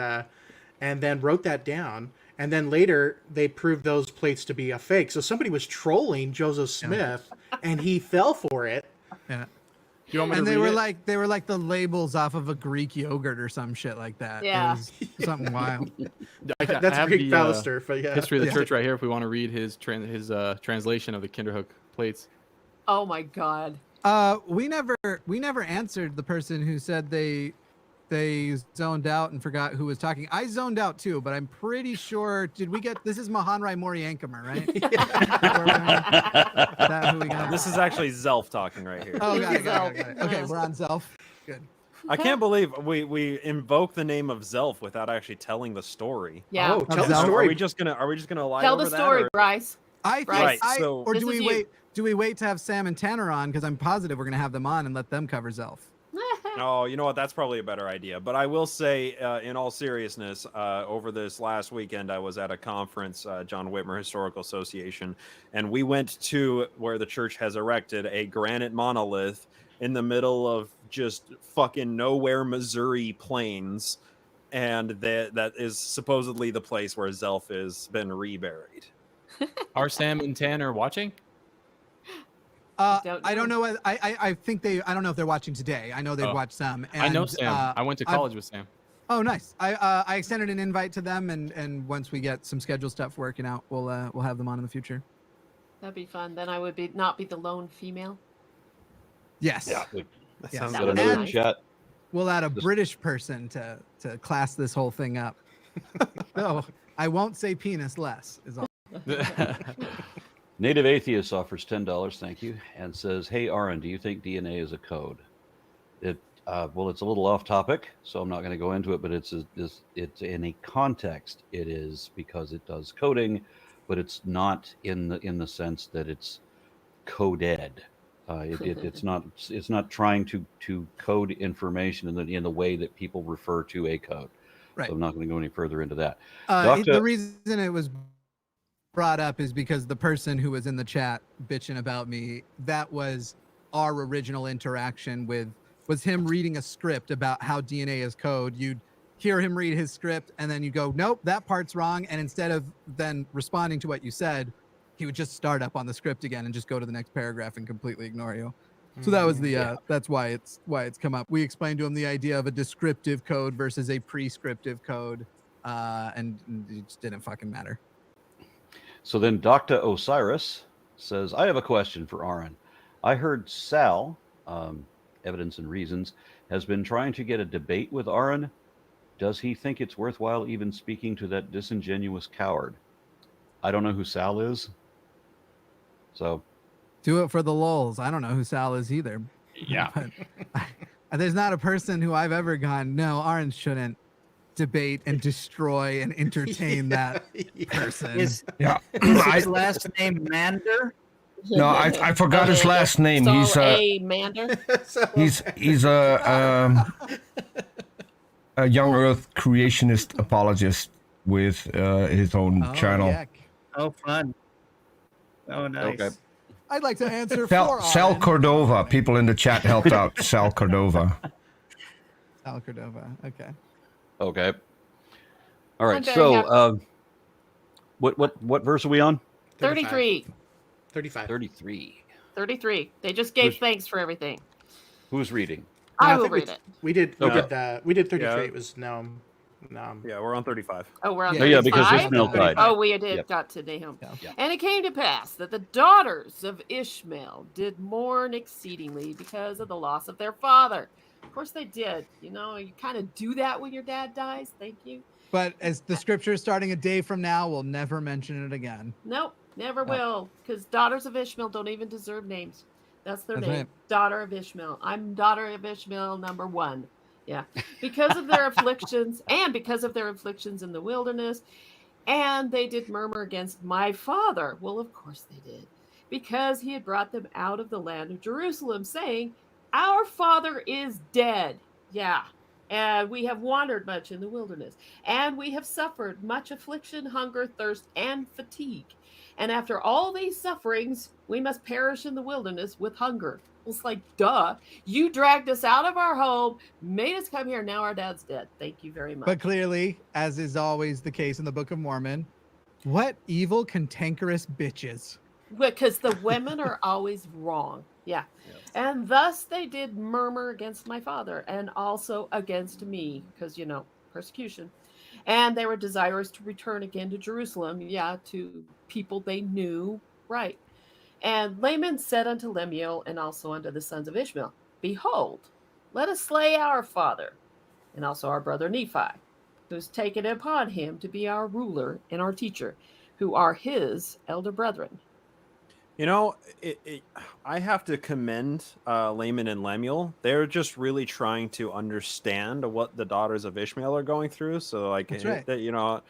then wrote that down. And then later they proved those plates to be a fake. So somebody was trolling Joseph Smith, and he fell for it. Yeah. You want me And to they were read it? like the labels off of a Greek yogurt or some shit like that. Yeah. It was something wild. That's Greek Ballister, but yeah. History of the church right here. If we want to read his translation of the Kinderhook plates. Oh my God. We never answered the person who said they zoned out and forgot who was talking. I zoned out too, but I'm pretty sure. Did we get this? Is Mahanrai Moriankama, right? Is that who we got? This is actually Zelf talking right here. Oh, got it. Okay, we're on Zelf. Good. I can't believe we invoke the name of Zelf without actually telling the story. Yeah. Oh, tell the Zelf. story. Are we just gonna lie Tell over the that, story, or- Bryce. Or So- do This we is you. wait? Do we wait to have Sam and Tanner on? Because I'm positive we're gonna have them on and let them cover Zelf. Oh, you know what? That's probably a better idea. But I will say, in all seriousness, over this last weekend, I was at a conference, John Whitmer Historical Association, and we went to where the church has erected a granite monolith in the middle of just fucking nowhere, Missouri plains, and that is supposedly the place where Zelf has been reburied. Are Sam and Tanner watching? I don't know. I think I don't know if they're watching today. I know they've watched some. And, I know Sam. I went to college with Sam. Oh, nice. I extended an invite to them, and once we get some schedule stuff working out, we'll have them on in the future. That'd be fun. Then I would not be the lone female. Yes. Yeah. We That Yes. sounds That got would good. be another nice. chat. We'll add a Just- British person to class this whole thing up. No, I won't say penis less. Is all. Native Atheist offers $10, thank you, and says, "Hey, Aaron, do you think DNA is a code?" Well, it's a little off topic, so I'm not going to go into it. But it's in a context. It is because it does coding, but it's not in the sense that it's coded. It's not trying to code information in the way that people refer to a code. Right. So I'm not going to go any further into that. The reason it was brought up is because the person who was in the chat bitching about me, that was our original interaction was him reading a script about how DNA is code. You'd hear him read his script and then you go, nope, that part's wrong. And instead of then responding to what you said, he would just start up on the script again and just go to the next paragraph and completely ignore you. So that was the that's why it's come up. We explained to him the idea of a descriptive code versus a prescriptive code, and it just didn't fucking matter. So then Dr. Osiris says, "I have a question for Aaron. I heard Sal, Evidence and Reasons, has been trying to get a debate with Aaron. Does he think it's worthwhile even speaking to that disingenuous coward?" I don't know who Sal is. So Do it for the lulz. I don't know who Sal is either. yeah. But there's not a person who I've ever gone, no, Aaron shouldn't debate and destroy and entertain that person. Is Yeah. his last name Mander? No, I forgot his last name. So He's a Mander. he's a young Earth creationist apologist with his own Oh, channel. yuck. Oh, fun. Oh, nice. Okay. I'd like to answer Sal, for Sal Aaron. Cordova. People in the chat helped out. Sal Cordova. Sal Cordova. Okay. Okay. All right. I'm very So happy. what verse are we on? 33. 35. 33. 33. They just gave Who's- thanks for everything. Who's reading? I I will think read it. We did. Okay. We did 33. Yeah. It was now. Yeah, we're on 35. Oh, we're on Yeah, because 35? Ishmael died. Oh, we did Yep. got to Nahum. Yeah. Yeah. And it came to pass that the daughters of Ishmael did mourn exceedingly because of the loss of their father. Of course they did. You know, you kind of do that when your dad dies. Thank you. But as the scripture is starting a day from now, we'll never mention it again. Nope, never No. will. Because daughters of Ishmael don't even deserve names. That's their That's name. right. Daughter of Ishmael. I'm daughter of Ishmael number 1. Yeah. Because of their afflictions and because of their afflictions in the wilderness. And they did murmur against my father. Well, of course they did. Because he had brought them out of the land of Jerusalem, saying, our father is dead. Yeah. And we have wandered much in the wilderness. And we have suffered much affliction, hunger, thirst, and fatigue. And after all these sufferings, we must perish in the wilderness with hunger. It's like, duh. You dragged us out of our home, made us come here. Now our dad's dead. Thank you very much. But clearly, as is always the case in the Book of Mormon, what evil, cantankerous bitches. Because the women are always wrong. Yeah. And thus they did murmur against my father and also against me, because, you know, persecution. And they were desirous to return again to Jerusalem, to people they knew right. And Laman said unto Lemuel and also unto the sons of Ishmael, behold, let us slay our father and also our brother Nephi, who's taken upon him to be our ruler and our teacher, who are his elder brethren. You know, I have to commend Laman and Lemuel. They're just really trying to understand what the daughters of Ishmael are going through. So, like, That's right. you know,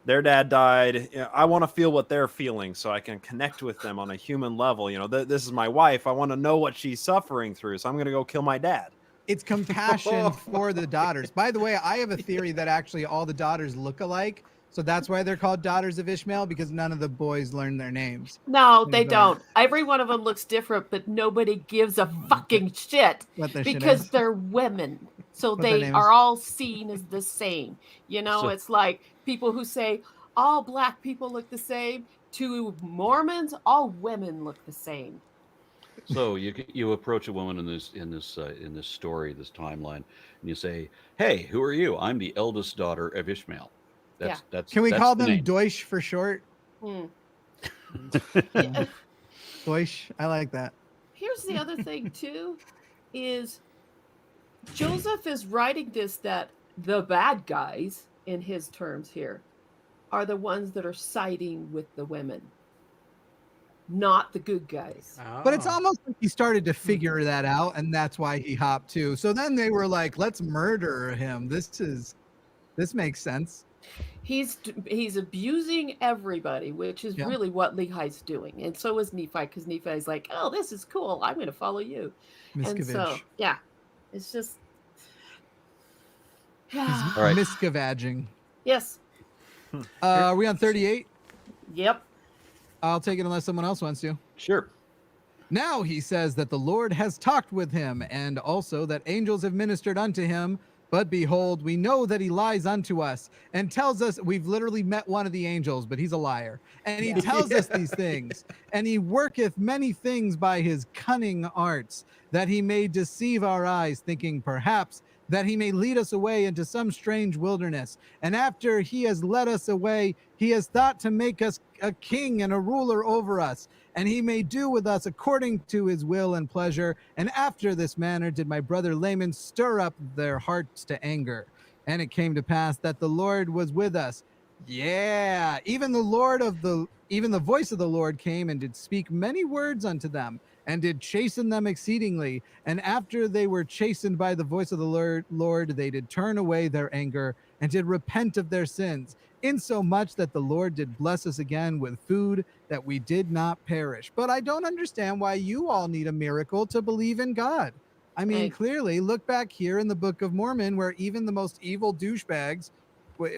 their dad died. You know, I want to feel what they're feeling so I can connect with them on a human level. You know, this is my wife. I want to know what she's suffering through. So I'm going to go kill my dad. It's compassion for the daughters. By the way, I have a theory that actually all the daughters look alike. So that's why they're called daughters of Ishmael, because none of the boys learn their names. No, they Exactly. don't. Every one of them looks different, but nobody gives a fucking shit What their shit because is. they're women. So What their they name are is. all seen as the same. You know, So- it's like people who say all black people look the same. To Mormons, all women look the same. So you approach a woman in this story, this timeline, and you say, "Hey, who are you? I'm the eldest daughter of Ishmael." That's Can we that's call the them name. Deutsch for short? Hmm. Yeah. Deutsch. I like that. Here's the other thing too, is Joseph is writing this that the bad guys, in his terms here, are the ones that are siding with the women, not the good guys. But it's Oh. almost like he started to figure that out, and that's why he hopped too. So then they were like, "Let's murder him." This makes sense. He's abusing everybody, which is Yeah. really what Lehi's doing, and so is Nephi, because Nephi's like, "Oh, this is cool. I'm going to follow you." And so, Miscavige. yeah, it's just He's All right. miscavaging. yes, Are we on 38? yep. I'll take it unless someone else wants to. Sure. Now he says that the Lord has talked with him, and also that angels have ministered unto him. But behold, we know that he lies unto us and tells us, we've literally met one of the angels, but he's a liar. And he tells us these things, and he worketh many things by his cunning arts, that he may deceive our eyes, thinking perhaps that he may lead us away into some strange wilderness. And after he has led us away, he has thought to make us a king and a ruler over us, and he may do with us according to his will and pleasure. And after this manner did my brother Laman stir up their hearts to anger. And it came to pass that the Lord was with us. Yeah, even the voice of the Lord came and did speak many words unto them, and did chasten them exceedingly. And after they were chastened by the voice of the Lord, they did turn away their anger, and did repent of their sins, insomuch that the Lord did bless us again with food, that we did not perish. But I don't understand why you all need a miracle to believe in God. I mean, Right. clearly, look back here in the Book of Mormon, where even the most evil douchebags,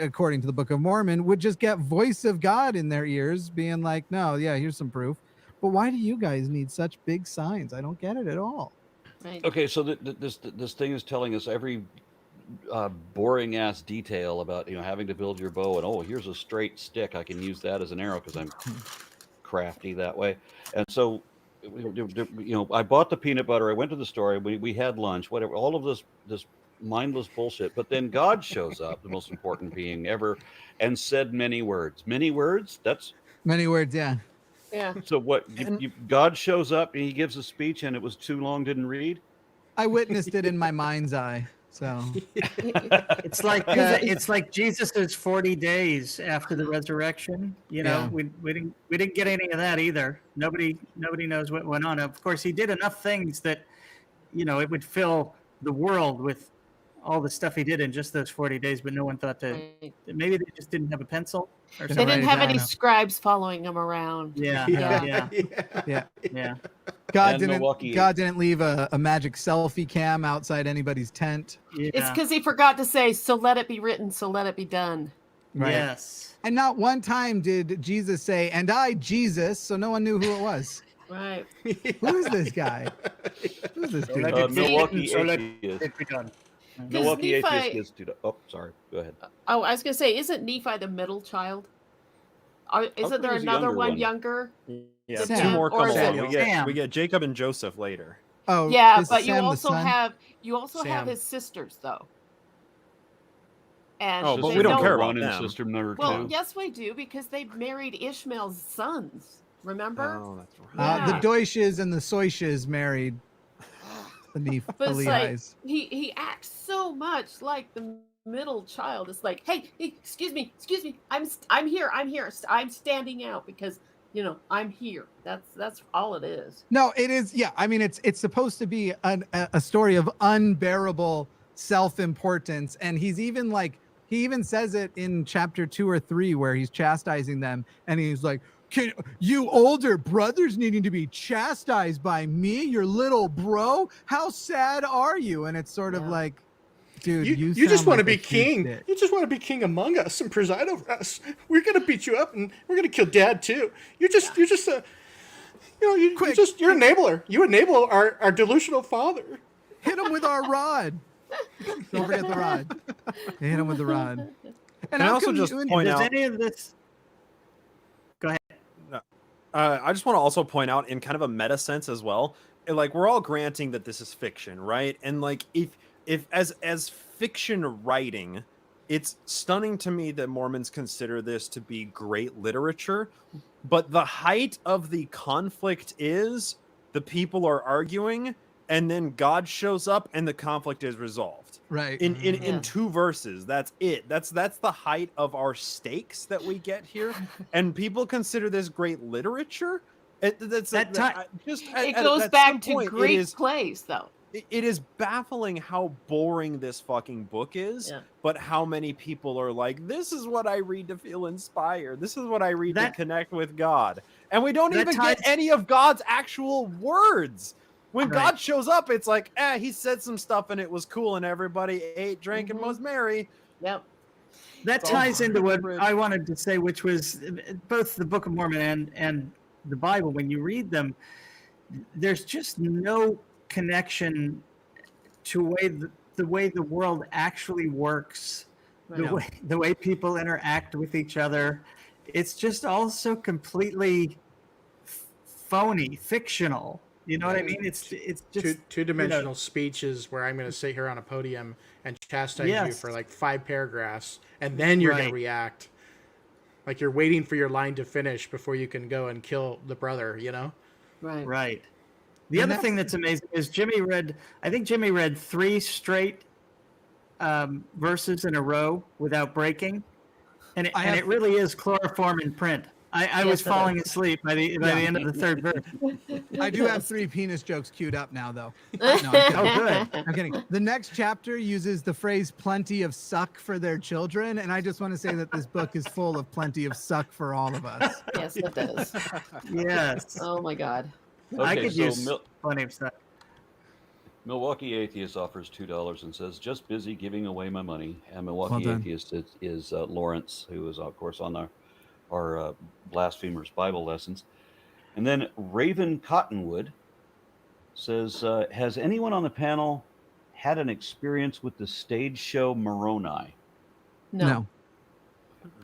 according to the Book of Mormon, would just get voice of God in their ears, being like, no, yeah, here's some proof. But why do you guys need such big signs? I don't get it at all. Right. Okay, so this thing is telling us every boring ass detail about having to build your bow, and oh, here's a straight stick, I can use that as an arrow because I'm crafty that way. And so I bought the peanut butter, I went to the store, we had lunch, whatever, all of this mindless bullshit. But then God shows up, the most important being ever, and said many words. Many words? That's Many words, yeah. Yeah. so what God shows up and he gives a speech and it was too long, didn't read? I witnessed it in my mind's eye. So It's like Jesus's 40 days after the resurrection. Yeah. We didn't get any of that either. Nobody knows what went on. Of course, he did enough things that it would fill the world with all the stuff he did in just those 40 days. But no one thought that Right. maybe they just didn't have a pencil or They They something. didn't write have it any down. scribes following him around. Yeah, Yeah. yeah. God And Milwaukee. didn't leave a magic selfie cam outside anybody's tent. Yeah. It's because he forgot to say, "So let it be written, so let it be done." Right. Yes. And not one time did Jesus say, "And I, Jesus," so no one knew who it was. Right. Who is this guy? Who is this So dude? let it be Milwaukee written, so let atheist. it be done. Milwaukee Nephi- atheist gets to. Oh, sorry. Go ahead. Oh, I was gonna say, isn't Nephi the middle child? Isn't there he's the another younger one one. younger? Yeah, Sam. two more Or come along. Samuel. We get Sam. Jacob and Joseph later. Oh, Yeah, is but you Sam the also son? have Sam. his sisters though. And Oh, but they we don't care One about and them. sister number Well, two. yes, we do, because they married Ishmael's sons. Remember? Oh, that's right. The Yeah. Deutsches and the Soisches married the But it's like Lehis. he acts so much like the middle child. It's like, hey, excuse me, I'm here, I'm standing out because I'm here. That's all it is. No, it is. Yeah, I mean, it's supposed to be a story of unbearable self-importance, and he's even like, he even says it in chapter 2 or 3 where he's chastising them, and he's like, "Can you older brothers needing to be chastised by me, your little bro? How sad are you?" And it's sort of Yeah. like, dude, You sound just want to like a be huge king. dick. You just want to be king among us and preside over us. We're gonna beat you up and we're gonna kill Dad too. You're just you're an enabler. You enable our delusional father. Hit him with our rod. Don't forget the rod. Hit him with the rod. Can I how also come just you and- point Does out? any of this? Go ahead. I just want to also point out, in kind of a meta sense as well, like, we're all granting that this is fiction, right? And like, if as fiction writing, it's stunning to me that Mormons consider this to be great literature, but the height of the conflict is the people are arguing, and then God shows up and the conflict is resolved. Right. In 2 verses. That's it. That's the height of our stakes that we get here. And people consider this great literature. It goes back to Greek plays, though. It is baffling how boring this fucking book is, but how many people are like, this is what I read to feel inspired. This is what I read to connect with God. And we don't even get any of God's actual words. When God shows up, it's like, he said some stuff and it was cool and everybody ate, drank, and was merry. Yep. That ties into what I wanted to say, which was both the Book of Mormon and the Bible. When you read them, there's just no connection to the way the world actually works, the way people interact with each other. It's just all so completely phony, fictional. You know what I mean? It's just two-dimensional speeches where I'm going to sit here on a podium and chastise you for like 5 paragraphs, and then you're going to react. Like you're waiting for your line to finish before you can go and kill the brother, you know? Right. The other thing that's amazing is Jimmy read 3 straight verses in a row without breaking. And it really is chloroform in print. I was falling asleep by the end of the 3rd verse. I do have 3 penis jokes queued up now, though. No, good. I'm kidding. The next chapter uses the phrase "plenty of suck for their children," and I just want to say that this book is full of plenty of suck for all of us. Yes, it does. Yes. Oh my God. Okay, I could use plenty of suck. Milwaukee Atheist offers $2 and says, just busy giving away my money. And Milwaukee Well Atheist is Lawrence, who is, of course, on our Blasphemers Bible lessons. And then Raven Cottonwood says, has anyone on the panel had an experience with the stage show Moroni? No.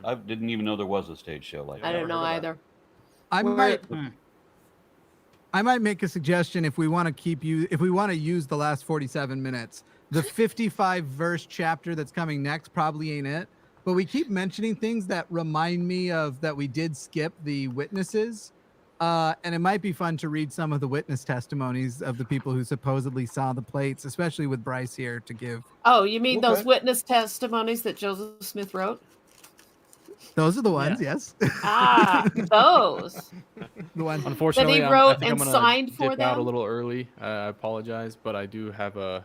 I didn't even know there was a stage show like that. I don't know either. I might make a suggestion if we want to use the last 47 minutes. The 55 verse chapter that's coming next probably ain't it. But we keep mentioning things that remind me of that we did skip the witnesses. And it might be fun to read some of the witness testimonies of the people who supposedly saw the plates, especially with Bryce here to give. Oh, you mean those witness testimonies that Joseph Smith wrote? Those are the ones, yes. Ah, those. The ones. Unfortunately, that he wrote I think and I'm signed dip for out them. a little early. I apologize, but I do have a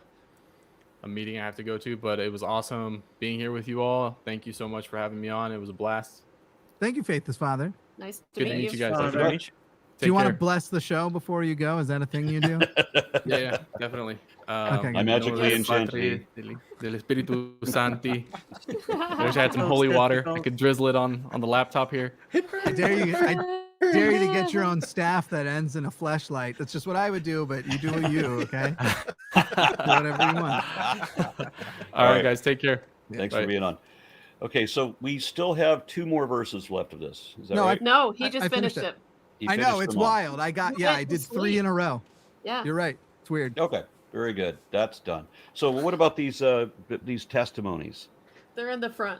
meeting I have to go to. But it was awesome being here with you all. Thank you so much for having me on. It was a blast. Thank you, Faith's father. Nice to Good to meet you guys. Thank you very much. Do you want to care. bless the show before you go? Is that a thing you do? Yeah, definitely. Okay, I magically enchant you. Del Espíritu Santi. I wish I had some holy water. I could drizzle it on the laptop here. I dare you to get your own staff that ends in a fleshlight. That's just what I would do, but you do you, okay? Do whatever you want. All right, guys, take care. Thanks Bye. for being on. Okay, so we still have 2 more verses left of this. Is that No, right? No, he just I finished finished it. He I know, finished it's them all. wild. I went did to 3 sleep. in a row. Yeah. You're right. It's weird. Okay, very good. That's done. So what about these testimonies? They're in the front.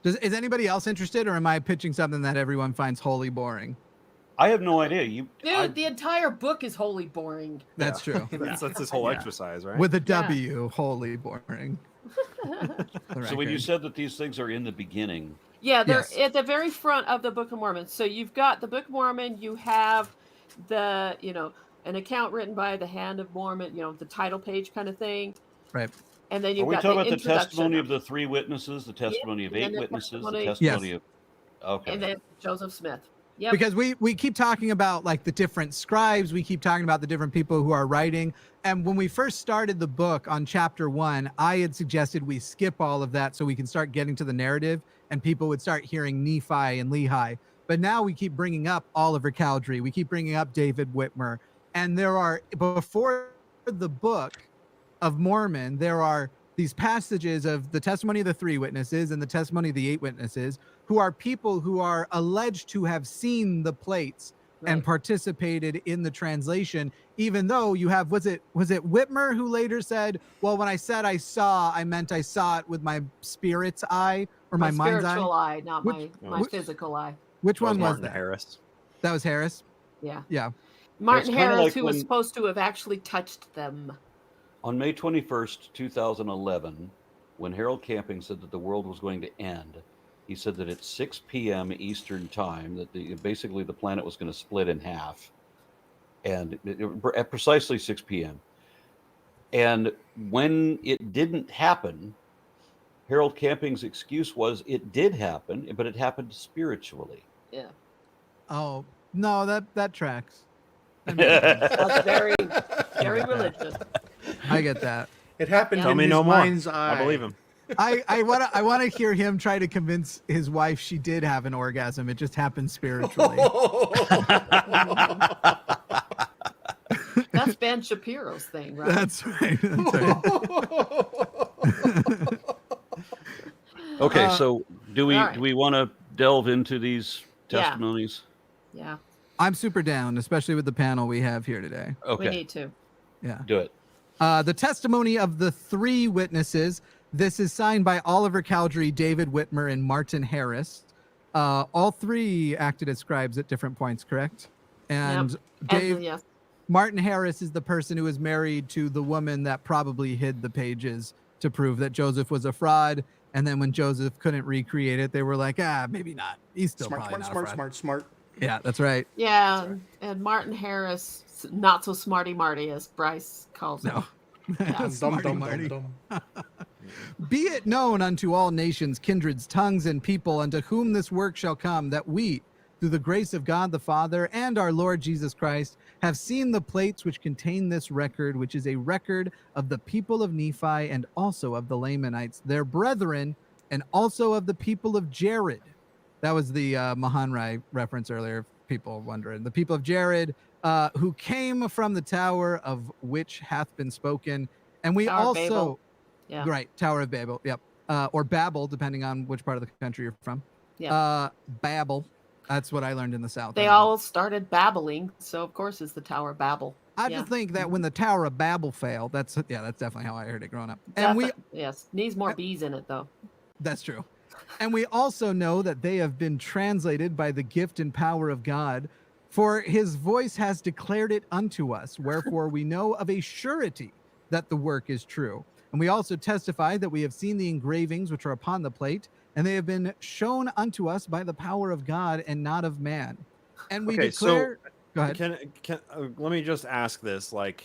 Is anybody else interested, or am I pitching something that everyone finds wholly boring? I have no idea. Dude, the entire book is wholly boring. That's true. That's this whole exercise, right? With a W, wholly boring. So when you said that these things are in the beginning, Yeah, they're Yes. at the very front of the Book of Mormon. So you've got the Book of Mormon, you have the, an account written by the Hand of Mormon, the title page kind of thing. Right. And then are you've we got talking the about the introduction testimony of the 3 witnesses, the testimony of and 8 then the witnesses, the testimony- testimony Yes. of... Okay. and then Joseph Smith. Yep. Because we keep talking about like the different scribes, we keep talking about the different people who are writing. And when we first started the book on chapter 1, I had suggested we skip all of that so we can start getting to the narrative and people would start hearing Nephi and Lehi. But now we keep bringing up Oliver Cowdery, we keep bringing up David Whitmer, and there are, before the book of Mormon, there are these passages of the testimony of the 3 witnesses and the testimony of the 8 witnesses, who are people who are alleged to have seen the plates and Right. participated in the translation, even though you have, was it Whitmer who later said, well, when I said I saw, I meant I saw it with my spirit's eye or my mind's eye? spiritual eye, not Which- my physical eye. Which That was one was Martin that? Harris. That was Harris? Yeah. Yeah. Martin It's kinda Harris, like who was when- supposed to have actually touched them. On May 21st, 2011, when Harold Camping said that the world was going to end, he said that at 6 p.m. Eastern time, that basically the planet was going to split in half, and at precisely 6 p.m. And when it didn't happen, Harold Camping's excuse was it did happen, but it happened spiritually. Yeah. Oh, no, that tracks. That makes sense. That's very, very religious. I get that. It happened Yeah. Tell in me his no more. mind's eye. I believe him. I wanna hear him try to convince his wife she did have an orgasm. It just happened spiritually. That's Ben Shapiro's thing, right? That's right. That's right. Okay, so do we all right. want to delve into these Yeah. testimonies? Yeah, I'm super down, especially with the panel we have here today. Okay, we need to. Yeah. do it. The testimony of the three witnesses. This is signed by Oliver Cowdery, David Whitmer, and Martin Harris. All three acted as scribes at different points, correct? And Dave, And, yes. Martin Harris is the person who was married to the woman that probably hid the pages to prove that Joseph was a fraud. And then when Joseph couldn't recreate it, they were like, maybe not. He's still probably not a fraud. Smart. Yeah, that's right. Yeah, and Martin Harris, not so smarty Marty as Bryce calls him. No. Dum, Smarty dum, Marty. dum, dum. Be it known unto all nations, kindreds, tongues, and people, unto whom this work shall come, that we, through the grace of God the Father and our Lord Jesus Christ, have seen the plates which contain this record, which is a record of the people of Nephi and also of the Lamanites, their brethren, and also of the people of Jared. That was the Mahanrai reference earlier, people wondering. The people of Jared, who came from the tower of which hath been spoken. And we Tower of also... Babel. Yeah. Right, Tower of Babel. Yep. Or Babel, depending on which part of the country you're from. Yeah. Babel. That's what I learned in the South. They all started babbling, so of course it's the Tower of Babel. I yeah. just think that when the Tower of Babel failed, that's definitely how I heard it growing up. And yes, needs more bees in it though. That's true. And we also know that they have been translated by the gift and power of God, for his voice has declared it unto us, wherefore we know of a surety that the work is true. And we also testify that we have seen the engravings which are upon the plate, and they have been shown unto us by the power of God and not of man. And we declare... Go ahead. Can let me just ask this. Like,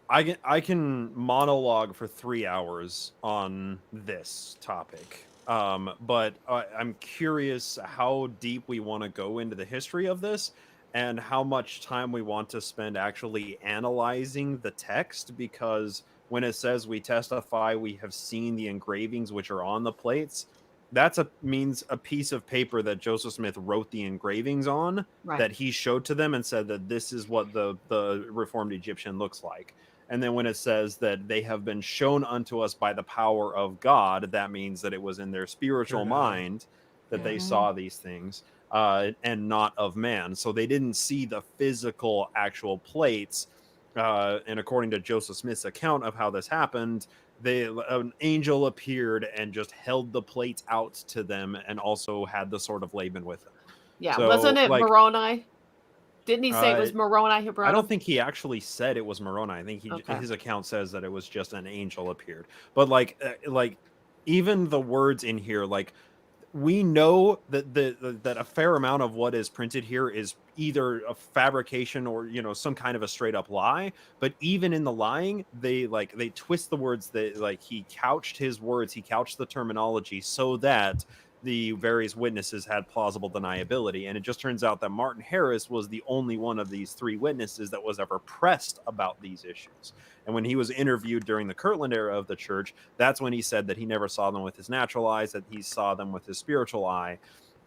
I can monologue for 3 hours on this topic, but I'm curious how deep we want to go into the history of this and how much time we want to spend actually analyzing the text, because when it says we testify we have seen the engravings which are on the plates, means a piece of paper that Joseph Smith wrote the engravings on, Right. that he showed to them and said that this is what the Reformed Egyptian looks like. And then when it says that they have been shown unto us by the power of God, that means that it was in their spiritual mind that they saw these things, and not of man. So they didn't see the physical actual plates. And according to Joseph Smith's account of how this happened, an angel appeared and just held the plates out to them, and also had the sword of Laban with him. Yeah, So, wasn't it like, Moroni? Didn't he say it was Moroni who brought I don't him? think he actually said it was Moroni. I think Okay. his account says that it was just an angel appeared. But like even the words in here, like, we know that that a fair amount of what is printed here is either a fabrication or, some kind of a straight up lie. But even in the lying, they twist the words. That he couched his words, he couched the terminology so that the various witnesses had plausible deniability. And it just turns out that Martin Harris was the only one of these three witnesses that was ever pressed about these issues. And when he was interviewed during the Kirtland era of the church, that's when he said that he never saw them with his natural eyes, that he saw them with his spiritual eye.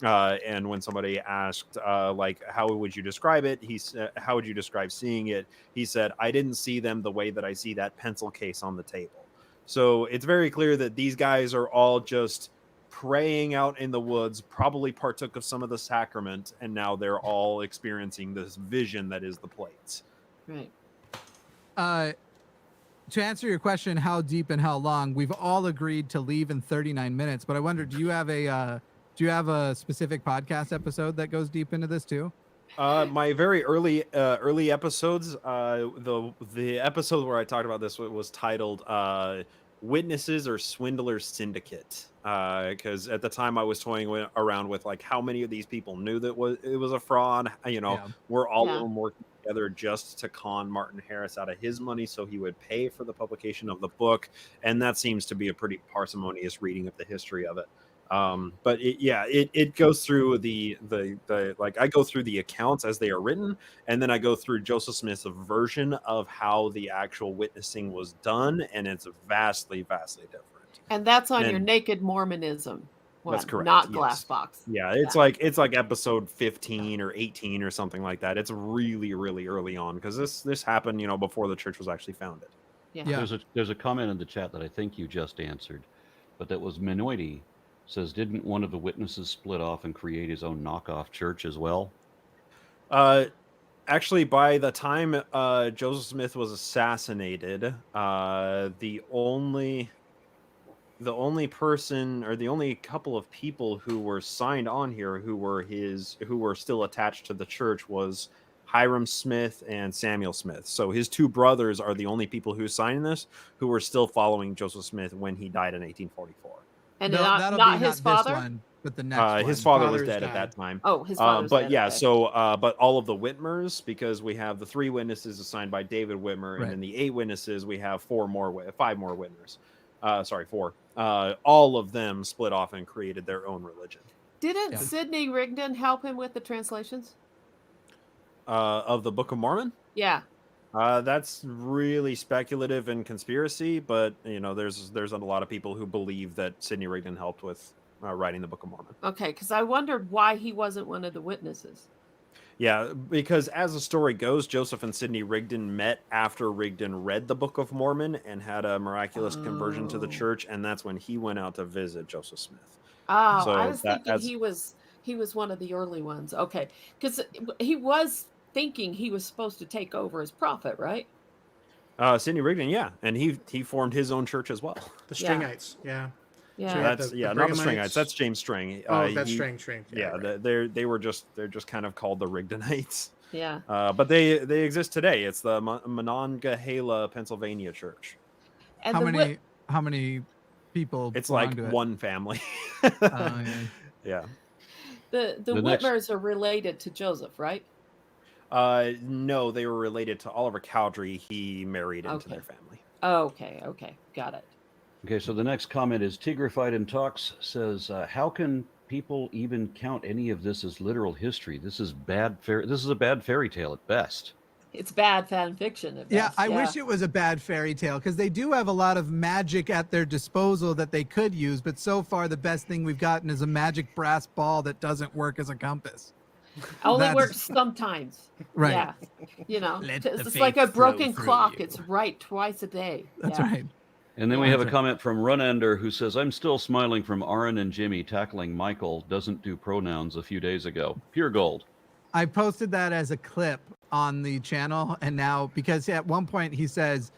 And when somebody asked, how would you describe it? He said, how would you describe seeing it? He said, I didn't see them the way that I see that pencil case on the table. So it's very clear that these guys are all just praying out in the woods, probably partook of some of the sacrament, and now they're all experiencing this vision that is the plates. Right. To answer your question, how deep and how long, we've all agreed to leave in 39 minutes, but I wonder, do you have a specific podcast episode that goes deep into this too? My very early episodes, the episode where I talked about this was titled Witnesses or Swindlers Syndicate, because at the time I was toying around with like how many of these people knew that it was a fraud. We're all of them working together just to con Martin Harris out of his money so he would pay for the publication of the book, and that seems to be a pretty parsimonious reading of the history of it. But it goes through the like, I go through the accounts as they are written, and then I go through Joseph Smith's version of how the actual witnessing was done, and it's vastly different. And that's on your Naked Mormonism one, that's correct, not yes. Glassbox. Yeah, it's like episode 15 or 18 or something like that. It's really early on, because this happened, before the church was actually founded. Yeah. There's a comment in the chat that I think you just answered, but that was Menoidi. Says, didn't one of the witnesses split off and create his own knockoff church as well? Actually, by the time Joseph Smith was assassinated, the only person, or the only couple of people who were signed on here who were still attached to the church was Hiram Smith and Samuel Smith. So his two brothers are the only people who signed this who were still following Joseph Smith when he died in 1844. And not his father? This one, but the next one. His father was Father's dead died. at that time. Oh, his father's but dead, yeah, okay. so but all of the Whitmers, because we have the 3 witnesses assigned by David Whitmer, Right. and then the 8 witnesses, we have 5 more Whitmers. 4. All of them split off and created their own religion. Didn't Sidney Rigdon help him with the translations? Of the Book of Mormon? Yeah. That's really speculative and conspiracy, but there's a lot of people who believe that Sidney Rigdon helped with writing the Book of Mormon. Okay, because I wondered why he wasn't one of the witnesses. Yeah, because as the story goes, Joseph and Sidney Rigdon met after Rigdon read the Book of Mormon and had a miraculous conversion to the church, and that's when he went out to visit Joseph Smith. Oh, So I was that- thinking he was one of the early ones. Okay, because he was thinking he was supposed to take over as prophet, right? Sidney Rigdon, yeah, and he formed his own church as well. The Yeah. Stringites, yeah. Yeah. So Yeah, that's the not the Brighamites. Stringites. That's James String. Oh, that's he- String. Yeah, right. they're just kind of called the Rigdonites. Yeah. But they exist today. It's the Monongahela, Pennsylvania church. And How many people? It's belong like to it? one family. Yeah. Yeah. the The next- Whitmers are related to Joseph, right? No, they were related to Oliver Cowdery. He married into Okay. their family. Okay, got it. Okay, so the next comment is Tigrified in Talks says, how can people even count any of this as literal history? This is a bad fairy tale at best. It's bad fan fiction. At Yeah, best. I wish it was a bad fairy tale, because they do have a lot of magic at their disposal that they could use, but so far the best thing we've gotten is a magic brass ball that doesn't work as a compass. only that's- works sometimes. Right. Yeah, Let the it's like a faith flow broken through clock. you. It's right twice a day. That's Yeah. right. And then we have a Gotcha. comment from Runender who says, I'm still smiling from Aaron and Jimmy tackling Michael doesn't do pronouns a few days ago. Pure gold. I posted that as a clip on the channel, and now, because at one point he says,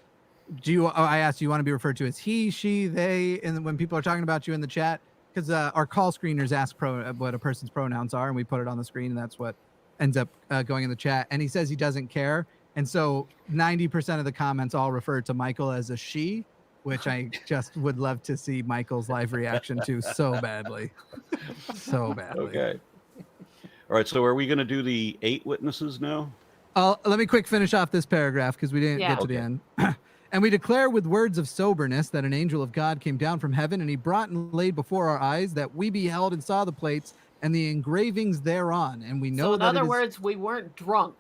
I asked, do you want to be referred to as he, she, they, and when people are talking about you in the chat, because our call screeners ask what a person's pronouns are, and we put it on the screen, and that's what ends up going in the chat. And he says he doesn't care, and so 90% of the comments all refer to Michael as a she, which I just would love to see Michael's live reaction to so badly. So badly. Okay. All right, so are we going to do the 8 witnesses now? Let me quick finish off this paragraph because we didn't Yeah. get to the Okay. end. And we declare with words of soberness that an angel of God came down from heaven, and he brought and laid before our eyes that we beheld and saw the plates and the engravings thereon. And we know So in that it other is- words, we weren't drunk.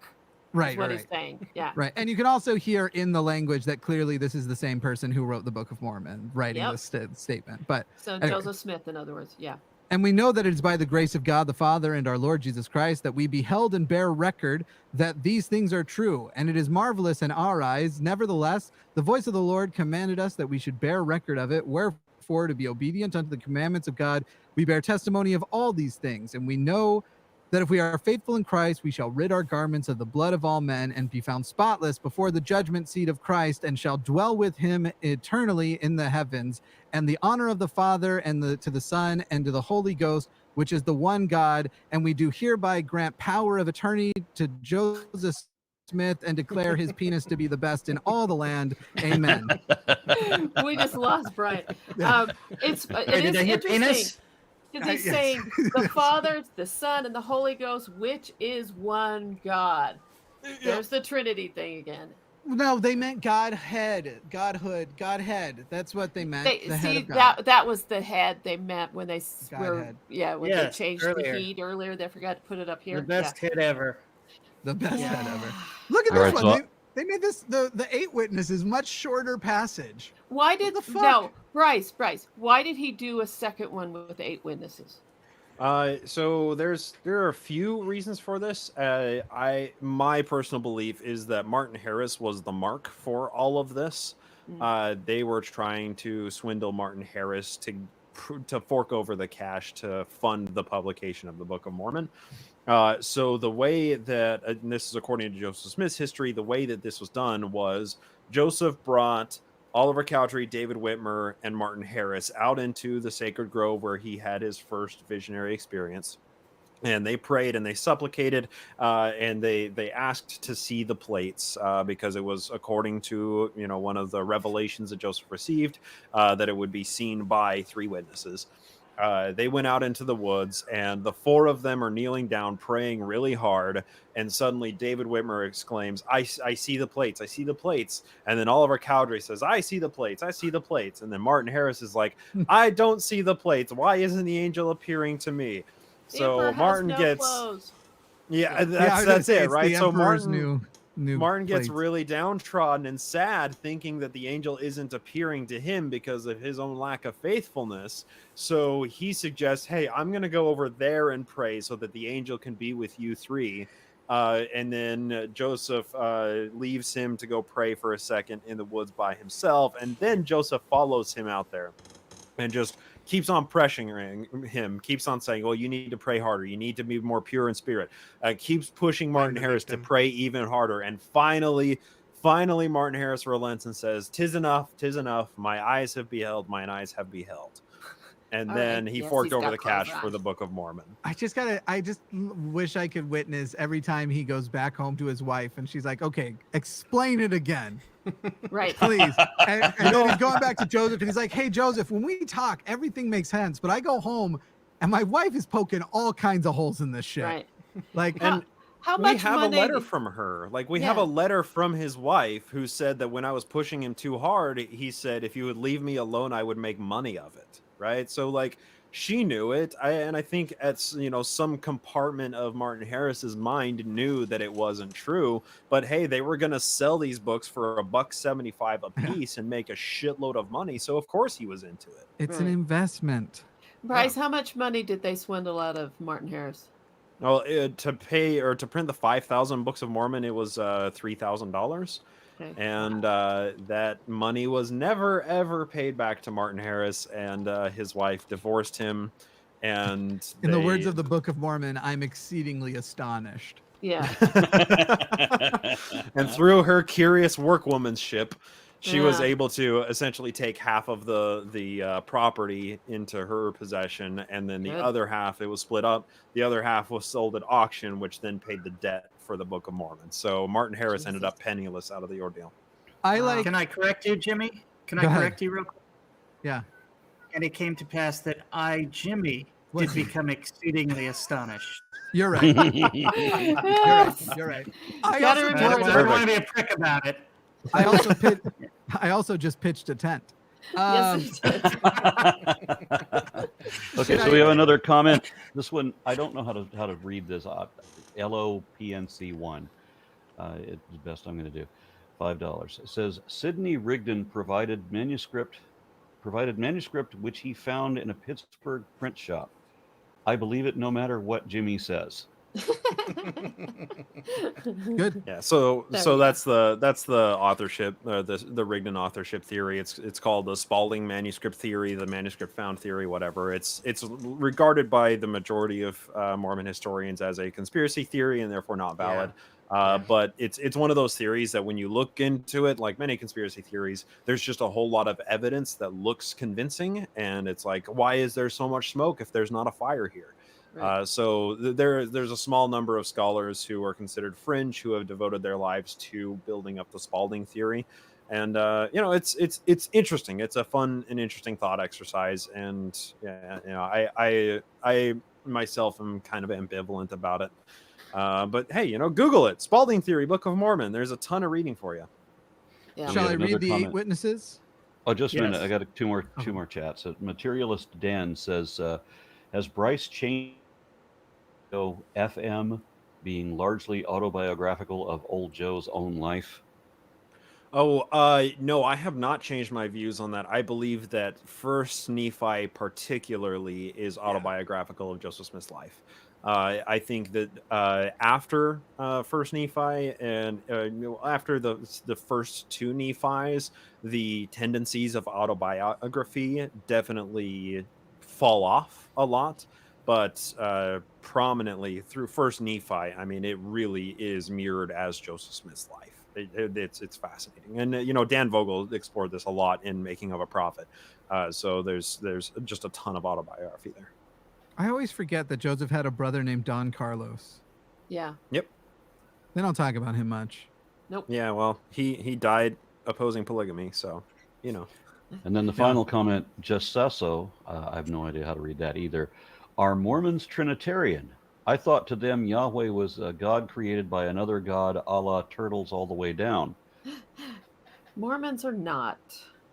right, Is what right, he's saying. Yeah. right. And you can also hear in the language that clearly this is the same person who wrote the Book of Mormon writing Yep. this statement. But So Anyway. Joseph Smith, in other words. Yeah. And we know that it is by the grace of God the Father and our Lord Jesus Christ that we beheld and bear record that these things are true. And it is marvelous in our eyes. Nevertheless, the voice of the Lord commanded us that we should bear record of it. Wherefore therefore, to be obedient unto the commandments of God. We bear testimony of all these things, and we know that if we are faithful in Christ, we shall rid our garments of the blood of all men and be found spotless before the judgment seat of Christ, and shall dwell with him eternally in the heavens. And the honor of the Father and to the Son and to the Holy Ghost, which is the one God. And we do hereby grant power of attorney to Joseph Smith and declare his penis to be the best in all the land. Amen. We just lost Brian. It is Did I hear interesting. penis? Because he's Yes. saying the Father, the Son, and the Holy Ghost, which is one God. There's the Trinity thing again. No, they meant Godhead, Godhood, Godhead. That's what they meant. The head of God. that was the head they meant when they were Godhead. when Yes, they changed earlier. the heat earlier. They forgot to put it up here. The best hit ever. The best Yeah. head ever. Look at All this right, one. so- They made this the 8 witnesses much shorter passage. Why did the fuck? no Bryce? Why did he do a second one with 8 witnesses? So there are a few reasons for this. My personal belief is that Martin Harris was the mark for all of this. They were trying to swindle Martin Harris to fork over the cash to fund the publication of the Book of Mormon. So the way that, and this is according to Joseph Smith's history, the way that this was done was Joseph brought Oliver Cowdery, David Whitmer, and Martin Harris out into the sacred grove where he had his first visionary experience. And they prayed and they supplicated, and they asked to see the plates because it was according to one of the revelations that Joseph received that it would be seen by 3 witnesses. They went out into the woods, and the 4 of them are kneeling down, praying really hard. And suddenly David Whitmer exclaims, I see the plates. I see the plates. And then Oliver Cowdery says, I see the plates. I see the plates. And then Martin Harris is like, I don't see the plates. Why isn't the angel appearing to me? So Emperor has Martin no gets, clothes. yeah, I was that's gonna say, it, it's right? the So Emperor's Martin new gets plates. really downtrodden and sad, thinking that the angel isn't appearing to him because of his own lack of faithfulness. So he suggests, hey, I'm going to go over there and pray so that the angel can be with you 3. And then Joseph leaves him to go pray for a second in the woods by himself. And then Joseph follows him out there and just keeps on pressuring him, keeps on saying, well, you need to pray harder. You need to be more pure in spirit. Keeps pushing Martin Harris to pray even harder. And finally, Martin Harris relents and says, 'tis enough. My eyes have beheld, mine eyes have beheld. And then he forked over the cash for the Book of Mormon. I just wish I could witness every time he goes back home to his wife and she's like, okay, explain it again. Right. Please. And then he's going back to Joseph and he's like, hey, Joseph, when we talk, everything makes sense. But I go home and my wife is poking all kinds of holes in this shit. Right. Like, How much we have money a letter from her. Like, we have a letter from his wife who said that when I was pushing him too hard, he said, if you would leave me alone, I would make money of it. Right. So, like, she knew it. I think at some compartment of Martin Harris's mind knew that it wasn't true. But hey, they were going to sell these books for $1.75 a piece and make a shitload of money. So of course he was into it. it's an investment. Bryce, how much money did they swindle out of Martin Harris? Well, to pay or to print the 5,000 Books of Mormon, it was $3,000. Okay. And that money was never, ever paid back to Martin Harris, and his wife divorced him. And in the words of the Book of Mormon, I'm exceedingly astonished. Yeah. And through her curious workwomanship, she was Yeah. able to essentially take half of the property into her possession, and then the Good. other half, it was split up. The other half was sold at auction, which then paid the debt for the Book of Mormon. So Martin Harris ended up penniless out of the ordeal. Can I correct you, Jimmy? Can I Go ahead. correct you real quick? Yeah. And it came to pass that I, Jimmy, did become exceedingly astonished. You're right. You're right. I Gotta also, remember I don't want to be a prick about it. I also just pitched a tent. Yes, it did. Okay, so we have another comment. This one, I don't know how to read this. LOPNC1. It's the best I'm going to do. $5. It says Sidney Rigdon provided manuscript which he found in a Pittsburgh print shop. I believe it no matter what Jimmy says. Good. Yeah, so There so we that's the authorship, the Rigdon authorship theory. It's called the Spalding manuscript theory, the manuscript found theory, whatever. It's regarded by the majority of Mormon historians as a conspiracy theory and therefore not valid. But it's one of those theories that when you look into it, like many conspiracy theories, there's just a whole lot of evidence that looks convincing, and it's like, why is there so much smoke if there's not a fire here? Right. So there's a small number of scholars who are considered fringe who have devoted their lives to building up the Spalding theory, and it's interesting. It's a fun and interesting thought exercise, and I myself am kind of ambivalent about it. But hey, Google it, Spalding theory, Book of Mormon. There's a ton of reading for you. Yeah. We Shall have I another read the 8 comment. witnesses? Oh, just a minute. I Yes. got two more chats. Materialist Dan says, has Bryce changed FM being largely autobiographical of old Joe's own life? Oh, no, I have not changed my views on that. I believe that First Nephi particularly is autobiographical of Joseph Smith's life. I think that after First Nephi and after the first two Nephis, the tendencies of autobiography definitely fall off a lot. But prominently through First Nephi, I mean, it really is mirrored as Joseph Smith's life. It's fascinating, and Dan Vogel explored this a lot in Making of a Prophet. So there's just a ton of autobiography there. I always forget that Joseph had a brother named Don Carlos. Yeah. Yep. They don't talk about him much. Nope. Yeah. Well, he died opposing polygamy, so And then the final comment, just Sasso, I have no idea how to read that either. Are Mormons Trinitarian? I thought to them Yahweh was a God created by another God, a la Turtles all the way down. Mormons are not.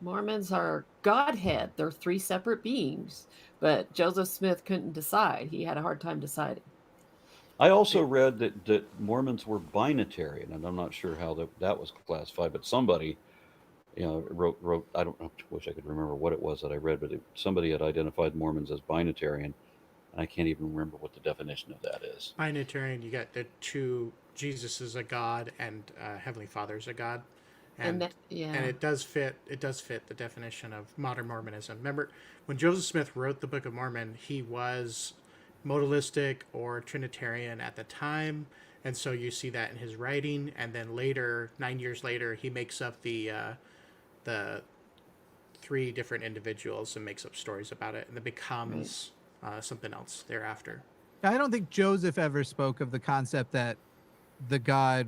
Mormons are Godhead. They're 3 separate beings. But Joseph Smith couldn't decide. He had a hard time deciding. I also read that Mormons were binitarian, and I'm not sure how that was classified, but somebody wrote, I don't know, wish I could remember what it was that I read, but somebody had identified Mormons as binitarian. And I can't even remember what the definition of that is. Binitarian, you got the two, Jesus is a God and Heavenly Father is a God. And it does fit the definition of modern Mormonism. Remember, when Joseph Smith wrote the Book of Mormon, he was modalistic or Trinitarian at the time. And so you see that in his writing. And then later, 9 years later, he makes up the 3 different individuals and makes up stories about it. And it becomes something else thereafter. I don't think Joseph ever spoke of the concept that the God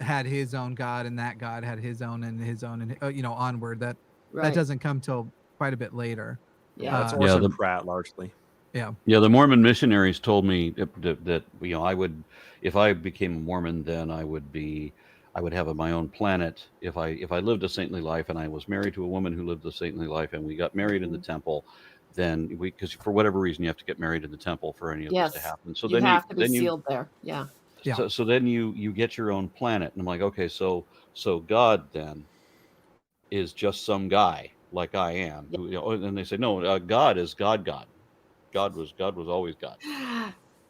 had his own God and that God had his own and onward. That doesn't come till quite a bit later. Yeah. That's Orson Pratt largely. Yeah. Yeah, the Mormon missionaries told me that I would, if I became a Mormon, then I would have my own planet. If I lived a saintly life and I was married to a woman who lived a saintly life and we got married in the temple, then because for whatever reason you have to get married in the temple for any of this to happen. So you then have to be sealed there. Yeah. So then you get your own planet, and I'm like, okay, so God then is just some guy like I am. And they say no, God is God. God was always God.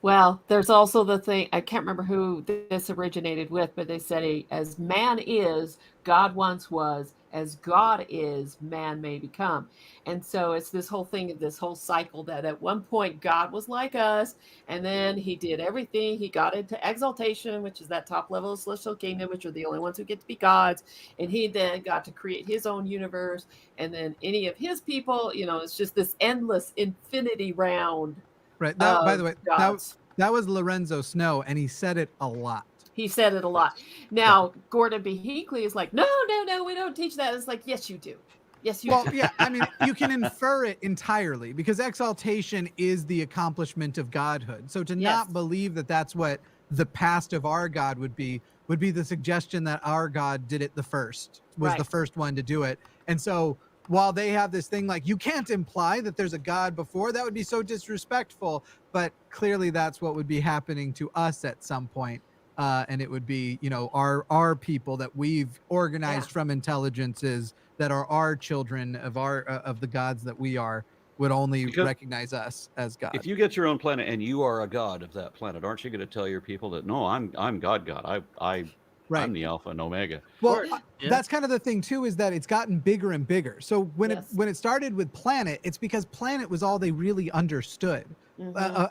Well, there's also the thing, I can't remember who this originated with, but they said, as man is, God once was, as God is, man may become. And so it's this whole thing, this whole cycle that at one point God was like us, and then he did everything. He got into exaltation, which is that top level of celestial kingdom, which are the only ones who get to be gods. And he then got to create his own universe. And then any of his people, it's just this endless infinity round. Right. By the way, that was Lorenzo Snow, and he said it a lot. He said it a lot. Now, Gordon B. Hinckley is like, no, we don't teach that. It's like, yes, you do. Yes, you do. Well, yeah, I mean, you can infer it entirely because exaltation is the accomplishment of godhood. So to not believe that that's what the past of our God would be the suggestion that our God did it the first, was the first one to do it. And so while they have this thing like, you can't imply that there's a God before, that would be so disrespectful, but clearly that's what would be happening to us at some point. And it would be, our people that we've organized from intelligences that are our children of the gods that we are. would only Because- recognize us as God. If you get your own planet and you are a god of that planet, aren't you going to tell your people that no, I'm God. Right. I'm the Alpha and Omega. Well, Yeah. that's kind of the thing too, is that it's gotten bigger and bigger. So when Yes. it started with planet, it's because planet was all they really understood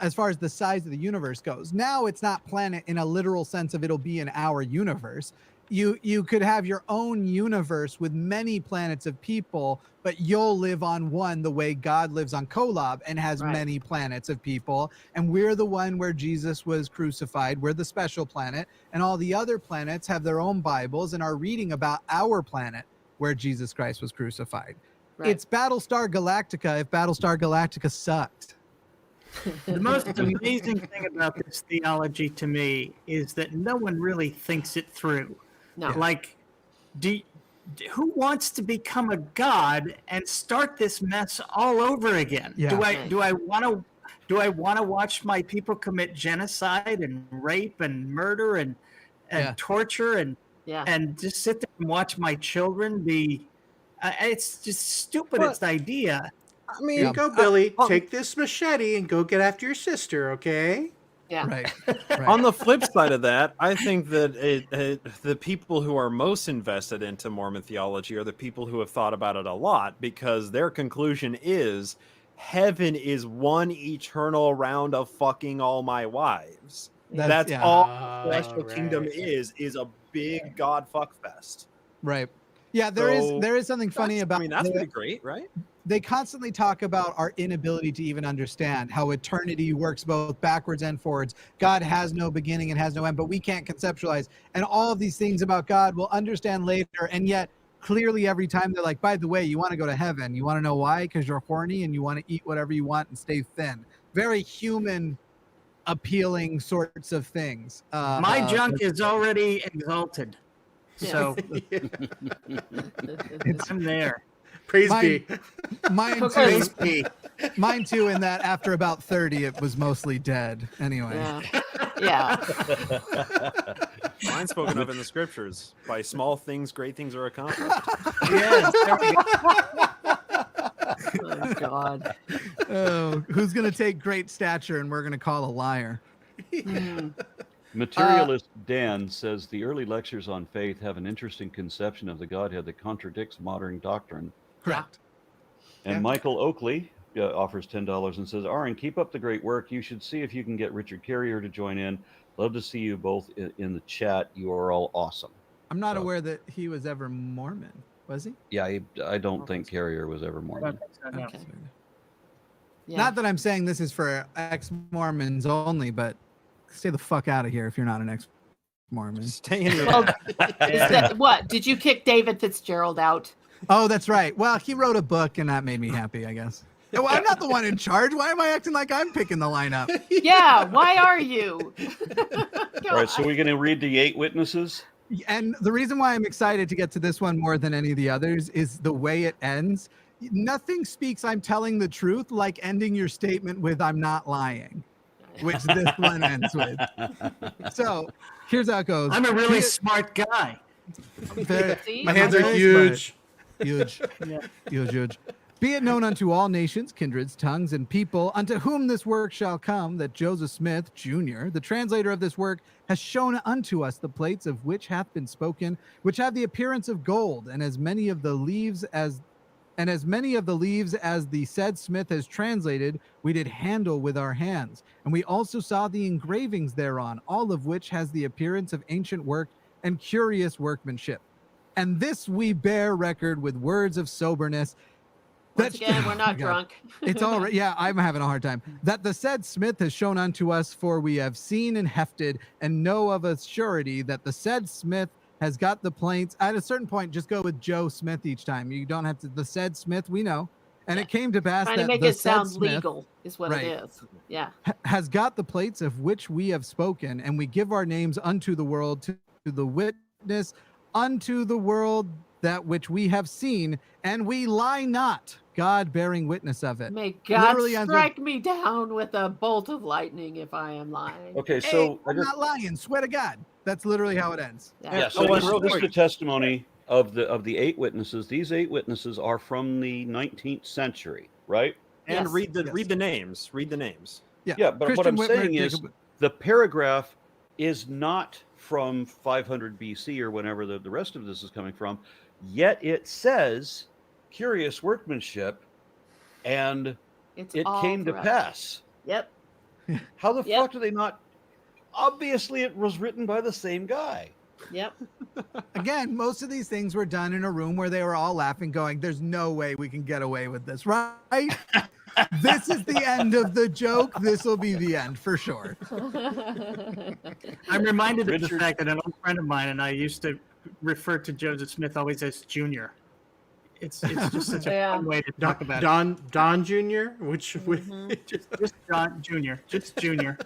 as far as the size of the universe goes. Now it's not planet in a literal sense of it'll be in our universe. You could have your own universe with many planets of people, but you'll live on one the way God lives on Kolob and has Right. many planets of people. And we're the one where Jesus was crucified. We're the special planet. And all the other planets have their own Bibles and are reading about our planet where Jesus Christ was crucified. Right. It's Battlestar Galactica if Battlestar Galactica sucked. The most amazing thing about this theology to me is that no one really thinks it through. No. Like, who wants to become a god and start this mess all over again? Yeah. Do I want to watch my people commit genocide and rape and murder and Yeah. torture and Yeah. just sit there and watch my children be? It's just stupid. Well, It's the idea. I mean, Here you go, Billy. on- Take this machete and go get after your sister, okay? Yeah. Right. On the flip side of that, I think that the people who are most invested into Mormon theology are the people who have thought about it a lot, because their conclusion is heaven is one eternal round of fucking all my wives. That's yeah. all Oh, the celestial kingdom right. is a big god fuck fest. Right. Yeah, there is something funny about I mean, that's pretty great, right? they constantly talk about our inability to even understand how eternity works both backwards and forwards. God has no beginning and has no end, but we can't conceptualize. And all of these things about God we'll understand later. And yet, clearly, every time they're like, by the way, you want to go to heaven. You want to know why? Because you're horny and you want to eat whatever you want and stay thin. Very human appealing sorts of things. My junk is already exalted. So I'm there. Praise Mine- be. Mine too, Praise be. mine too, in that after about 30, it was mostly dead. Anyway. Yeah. Mine's spoken of in the scriptures. By small things, great things are accomplished. Yes. there we go. Oh God. Oh, who's going to take great stature and we're going to call a liar? Materialist Dan says the early lectures on faith have an interesting conception of the Godhead that contradicts modern doctrine. Correct. And Yeah. Michael Oakley offers $10 and says, Aaron, keep up the great work. You should see if you can get Richard Carrier to join in. Love to see you both in the chat. You are all awesome. I'm not So- aware that he was ever Mormon, was he? Yeah, I don't think Carrier was ever I Mormon. don't think so, no. Okay. Yeah. Not that I'm saying this is for ex-Mormons only, but stay the fuck out of here if you're not an ex-Mormon. Stay in your Well, is that, what? Did you kick David Fitzgerald out? Oh, that's right. Well, he wrote a book and that made me happy, I guess. Well, I'm not the one in charge. Why am I acting like I'm picking the lineup? Yeah. Why are you? All right, so we're going to read the 8 witnesses. And the reason why I'm excited to get to this one more than any of the others is the way it ends. Nothing speaks I'm telling the truth like ending your statement with I'm not lying, which this one ends with. So here's how it goes. I'm a really smart guy. Very- See? My hands are Very huge. huge. Yeah. Huge. Be it known unto all nations, kindreds, tongues, and people, unto whom this work shall come, that Joseph Smith, Jr., the translator of this work, has shown unto us the plates of which hath been spoken, which have the appearance of gold, and as many of the leaves as the said Smith has translated, we did handle with our hands. And we also saw the engravings thereon, all of which has the appearance of ancient work and curious workmanship. And this we bear record with words of soberness. Once again, we're Oh, not God. drunk. It's all right. Yeah, I'm having a hard time. That the said Smith has shown unto us, for we have seen and hefted, and know of a surety that the said Smith has got the plates. At a certain point, just go with Joe Smith each time. You don't have to. The said Smith, we know. And Yeah. it came to pass Trying that to make the it said sound Smith legal is what Right. it is. Yeah. has got the plates of which we have spoken, and we give our names unto the world, to the witness, unto the world that which we have seen, and we lie not, God bearing witness of it. May God Literally ends with- strike me down with a bolt of lightning if I am lying. Okay, Hey, so I'm not lying. Swear to God. That's literally how it ends. yeah, so Oh, this, real this is quick. the testimony of the 8 witnesses. These 8 witnesses are from the 19th century, right? And Yes. read the Yes. read the names. Read the names. Yeah, but what Christian I'm Whitmer, saying is Jacob- the paragraph is not from 500 BC or whenever the rest of this is coming from, yet it says curious workmanship and It's it all came to throughout. pass. Yep. How the Yep. fuck do they not? Obviously, it was written by the same guy. Yep. Again, most of these things were done in a room where they were all laughing, going, "There's no way we can get away with this, right? This is the end of the joke. This will be the end for sure." I'm reminded of the Richard- fact that an old friend of mine and I used to refer to Joseph Smith always as Junior. It's just such a Yeah. fun way to talk about Don Jr., which it. Just John Junior, just Junior.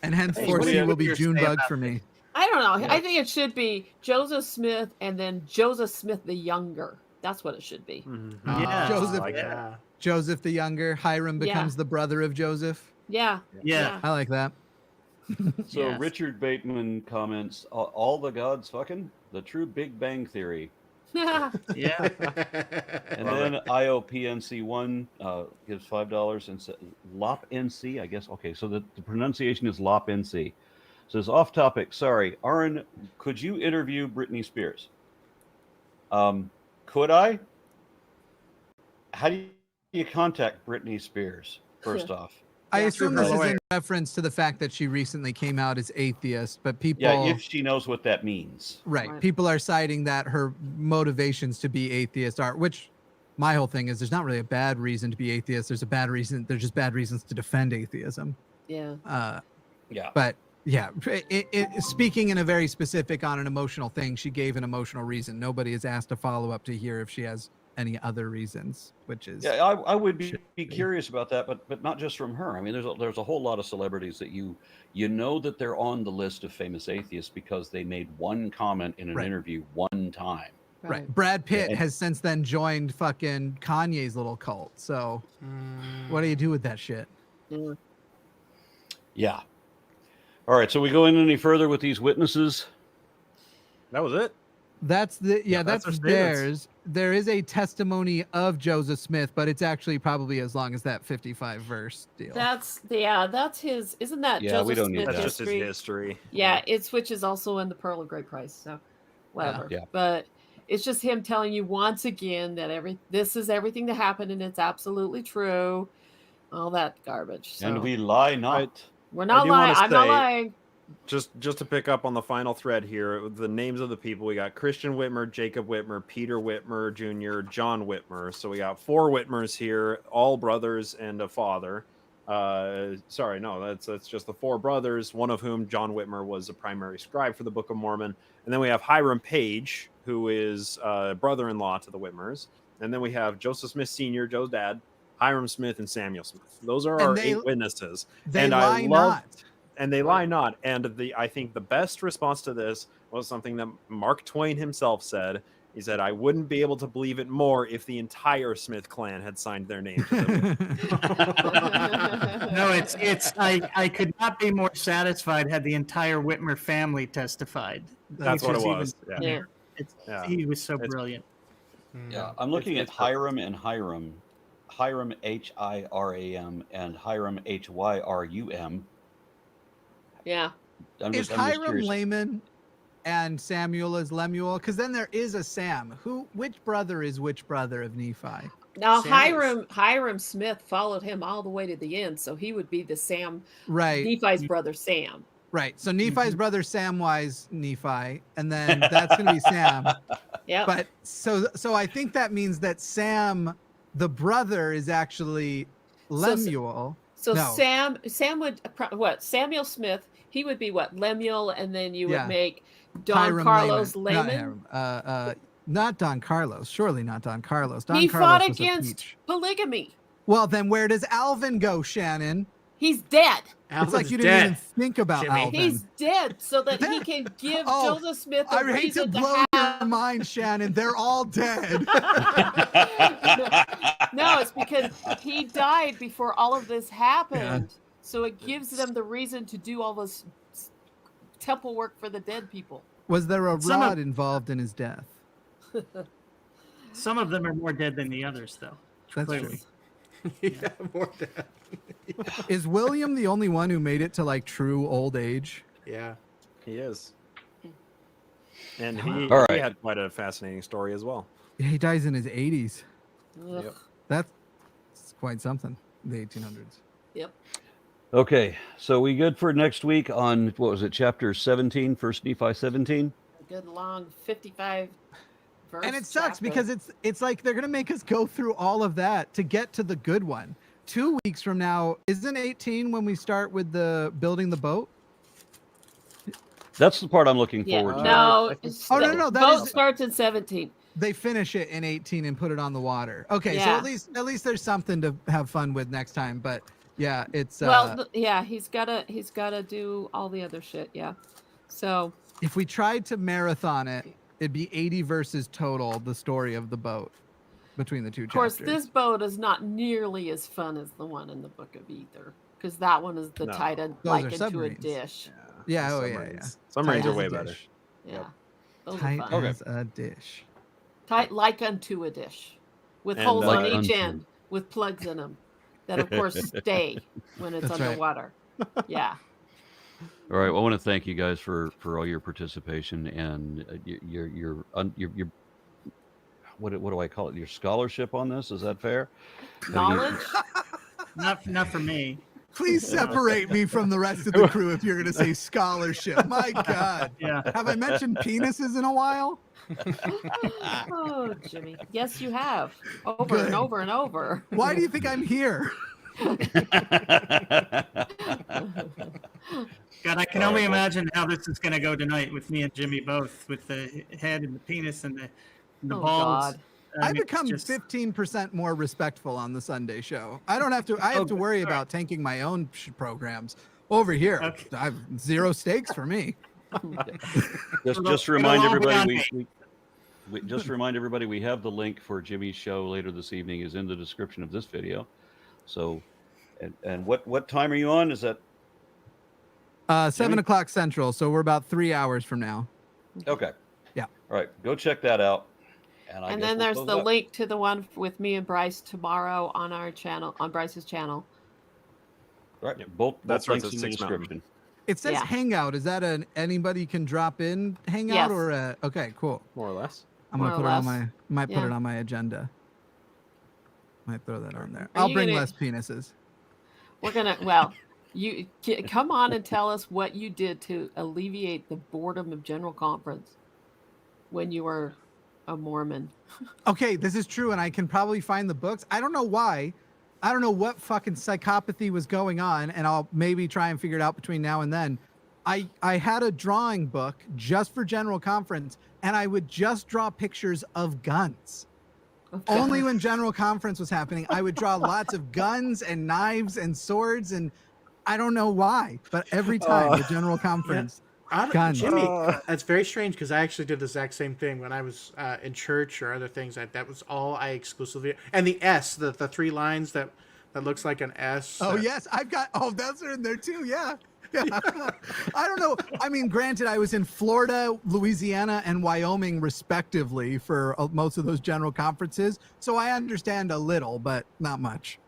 And henceforth, what do he you- will what do be you June say bug about for me. I don't know. Yeah. I think it should be Joseph Smith and then Joseph Smith the Younger. That's what it should be. Yeah. Joseph- like that. yeah. Joseph the Younger. Hiram Yeah. becomes the brother of Joseph. Yeah. Yeah. I like that. So Yes. Richard Bateman comments, all the gods fucking the true Big Bang Theory. Yeah. And then IOPNC1 gives $5 and says LopNC, I guess. Okay, so the pronunciation is LopNC. Says off topic. Sorry, Aaron, could you interview Britney Spears? Could I? How do you contact Britney Spears? First off, I Yeah. assume Through this her is in lawyer. reference to the fact that she recently came out as atheist, but people, yeah, if she knows what that means. right, Right. people are citing that her motivations to be atheist are, which my whole thing is, there's not really a bad reason to be atheist. There's a bad reason. There's just bad reasons to defend atheism. Yeah. Yeah. But yeah, speaking in a very specific on an emotional thing, she gave an emotional reason. Nobody has asked a follow up to hear if she has any other reasons, which is Yeah, I would be should curious about that, but not just from her. I mean, there's a whole lot of celebrities that you know that they're on the list of famous atheists because they made one comment in an Right. interview one time. right. Brad Pitt and- has since then joined fucking Kanye's little cult. So what do you do with that shit? Yeah. Yeah. All right, so we go in any further with these witnesses? That was it. That's the Yeah, that's that's our statements. theirs. There is a testimony of Joseph Smith, but it's actually probably as long as that 55 verse deal. That's his. Isn't that Yeah, Joseph we don't need Smith that. That's just his history? history. Yeah, it's which is also in the Pearl of Great Price. So, whatever. Yeah. But it's just him telling you once again that this is everything that happened and it's absolutely true. All that garbage. So And we lie not. we're not do wanna lying. I'm not say- lying. Just to pick up on the final thread here, the names of the people we got: Christian Whitmer, Jacob Whitmer, Peter Whitmer Jr., John Whitmer. So we got 4 Whitmers here, all brothers and a father. Sorry, no, that's just the 4 brothers, one of whom, John Whitmer, was a primary scribe for the Book of Mormon. And then we have Hiram Page, who is brother-in-law to the Whitmers. And then we have Joseph Smith Sr., Joe's dad, Hiram Smith, and Samuel Smith. Those are And our they- 8 witnesses. They and lie I love, not. and they lie not. And I think the best response to this was something that Mark Twain himself said. He said, "I wouldn't be able to believe it more if the entire Smith clan had signed their name to the No, I could not be more satisfied had the entire Whitmer family testified. That's what it Because was. even- Yeah. Yeah. He was so It's- brilliant. Yeah, I'm looking at it's perfect. Hiram and Hiram. Hiram Hiram and Hiram Hyrum. Yeah. I'm Is just Hiram curious. Layman and Samuel is Lemuel? Because then there is a Sam. Which brother is which brother of Nephi? Now Sam Hiram Smith followed him all the way to the end, so he would be the Sam Right, Nephi's brother Sam. right. So Nephi's brother Samwise Nephi, and then that's gonna be Sam. Yeah. But so I think that means that Sam, the brother, is actually Lemuel. So No. Sam would what? Samuel Smith, he would be what? Lemuel, and then you Yeah. would make Don Hiram Carlos Layman. Layman. Not Hiram. Not Don Carlos. Surely not Don Carlos. Don He Carlos fought was a against peach. polygamy. Well, then where does Alvin go, Shannon? He's dead. It's like you didn't even think about Jimmy. Alvin. He's dead, so that he can give Oh, Joseph Smith a I hate to reason to blow have. your mind, Shannon. They're all dead. No, it's because he died before all of this happened. So it gives them the reason to do all this temple work for the dead people. Was there a Some of- rod involved in his death? Some of them are more dead than the others, though. That's Clearly. Yeah, more than. Is William the only one who made it to like true old age? Yeah. He is. And All he right. had quite a fascinating story as well. Yeah, he dies in his 80s. Ugh. Yep. That's quite something. The 1800s. Yep. Okay, so we good for next week on what was it, chapter 17, First Nephi 17? A good long 55 verse. And it sucks chapter. because it's like they're gonna make us go through all of that to get to the good one. 2 weeks from now, isn't 18 when we start with the building the boat? That's the part I'm looking Yeah. forward to. No. I think Oh, no, that boat is- starts in 17. They finish it in 18 and put it on the water. Okay, so Yeah. at least there's something to have fun with next time. But yeah, it's Yeah, he's gotta do all the other shit. Yeah. So if we tried to marathon it, it'd be 80 verses total. The story of the boat between the two of course, chapters. this boat is not nearly as fun as the one in the Book of Ether, because that one is the No. tied Those like are into a submarines. dish. Yeah, oh, yeah, submarines. Submarines Tight are as way a better. dish. Yeah. Yep. Those Tight are fun. as a dish. Tight like unto a dish, with And, holes on Like each unto. end, with plugs in them, that of course stay when it's That's right. underwater. Yeah. All right, well, I want to thank you guys for all your participation and your what do I call it? Your scholarship on this, is that fair? Knowledge. Not for me. Please separate me from the rest of the crew if you're going to say scholarship. My God. Yeah. Have I mentioned penises in a while? Oh, Jimmy. Yes, you have. Over Good. and over and over. Why do you think I'm here? God, I can only imagine how this is going to go tonight with me and Jimmy both, with the head and the penis and the Oh, balls. God. I mean, it's become just- 15% more respectful on the Sunday show. I don't have to. I have to good. worry All right. about tanking my own programs. Over here, Okay. I have zero stakes for me. just It'll remind all be on everybody me. we just remind everybody we have the link for Jimmy's show later this evening is in the description of this video. So, and what time are you on? Is that 7 Jimmy? o'clock Central, so we're about 3 hours from now. okay? Yeah. All right, go check that out. And, I And guess then we'll there's close the up. link to the one with me and Bryce tomorrow on our channel, on Bryce's channel. All right, both That starts links at in the 6 Mountain. description. It says Yeah. Hangout. Is that an anybody can drop in Hangout Yes. or a? Okay, cool. More or less. I'm gonna More put or it on less. my put Yeah. it on my agenda. Might throw that on there. Are I'll you bring gonna- less penises. We're gonna come on and tell us what you did to alleviate the boredom of General Conference when you were a Mormon. Okay, this is true, and I can probably find the books. I don't know why. I don't know what fucking psychopathy was going on, and I'll maybe try and figure it out between now and then. I had a drawing book just for General Conference, and I would just draw pictures of guns. Only when General Conference was happening, I would draw lots of guns and knives and swords, and I don't know why, but every time the General Conference, guns. Jimmy, that's very strange because I actually did the exact same thing when I was in church or other things. That was all I exclusively. And the S, the 3 lines that looks like an S. Oh yes, I've got. Oh, those are in there too. Yeah. I don't know. I mean, granted, I was in Florida, Louisiana, and Wyoming, respectively, for most of those General Conferences, so I understand a little, but not much.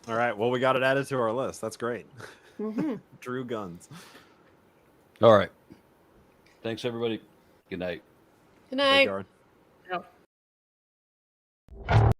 All right. Well, we got it added to our list. That's great. Mhm. Drew guns. All right. Thanks, everybody. Good night. Good Hey, night. Guard.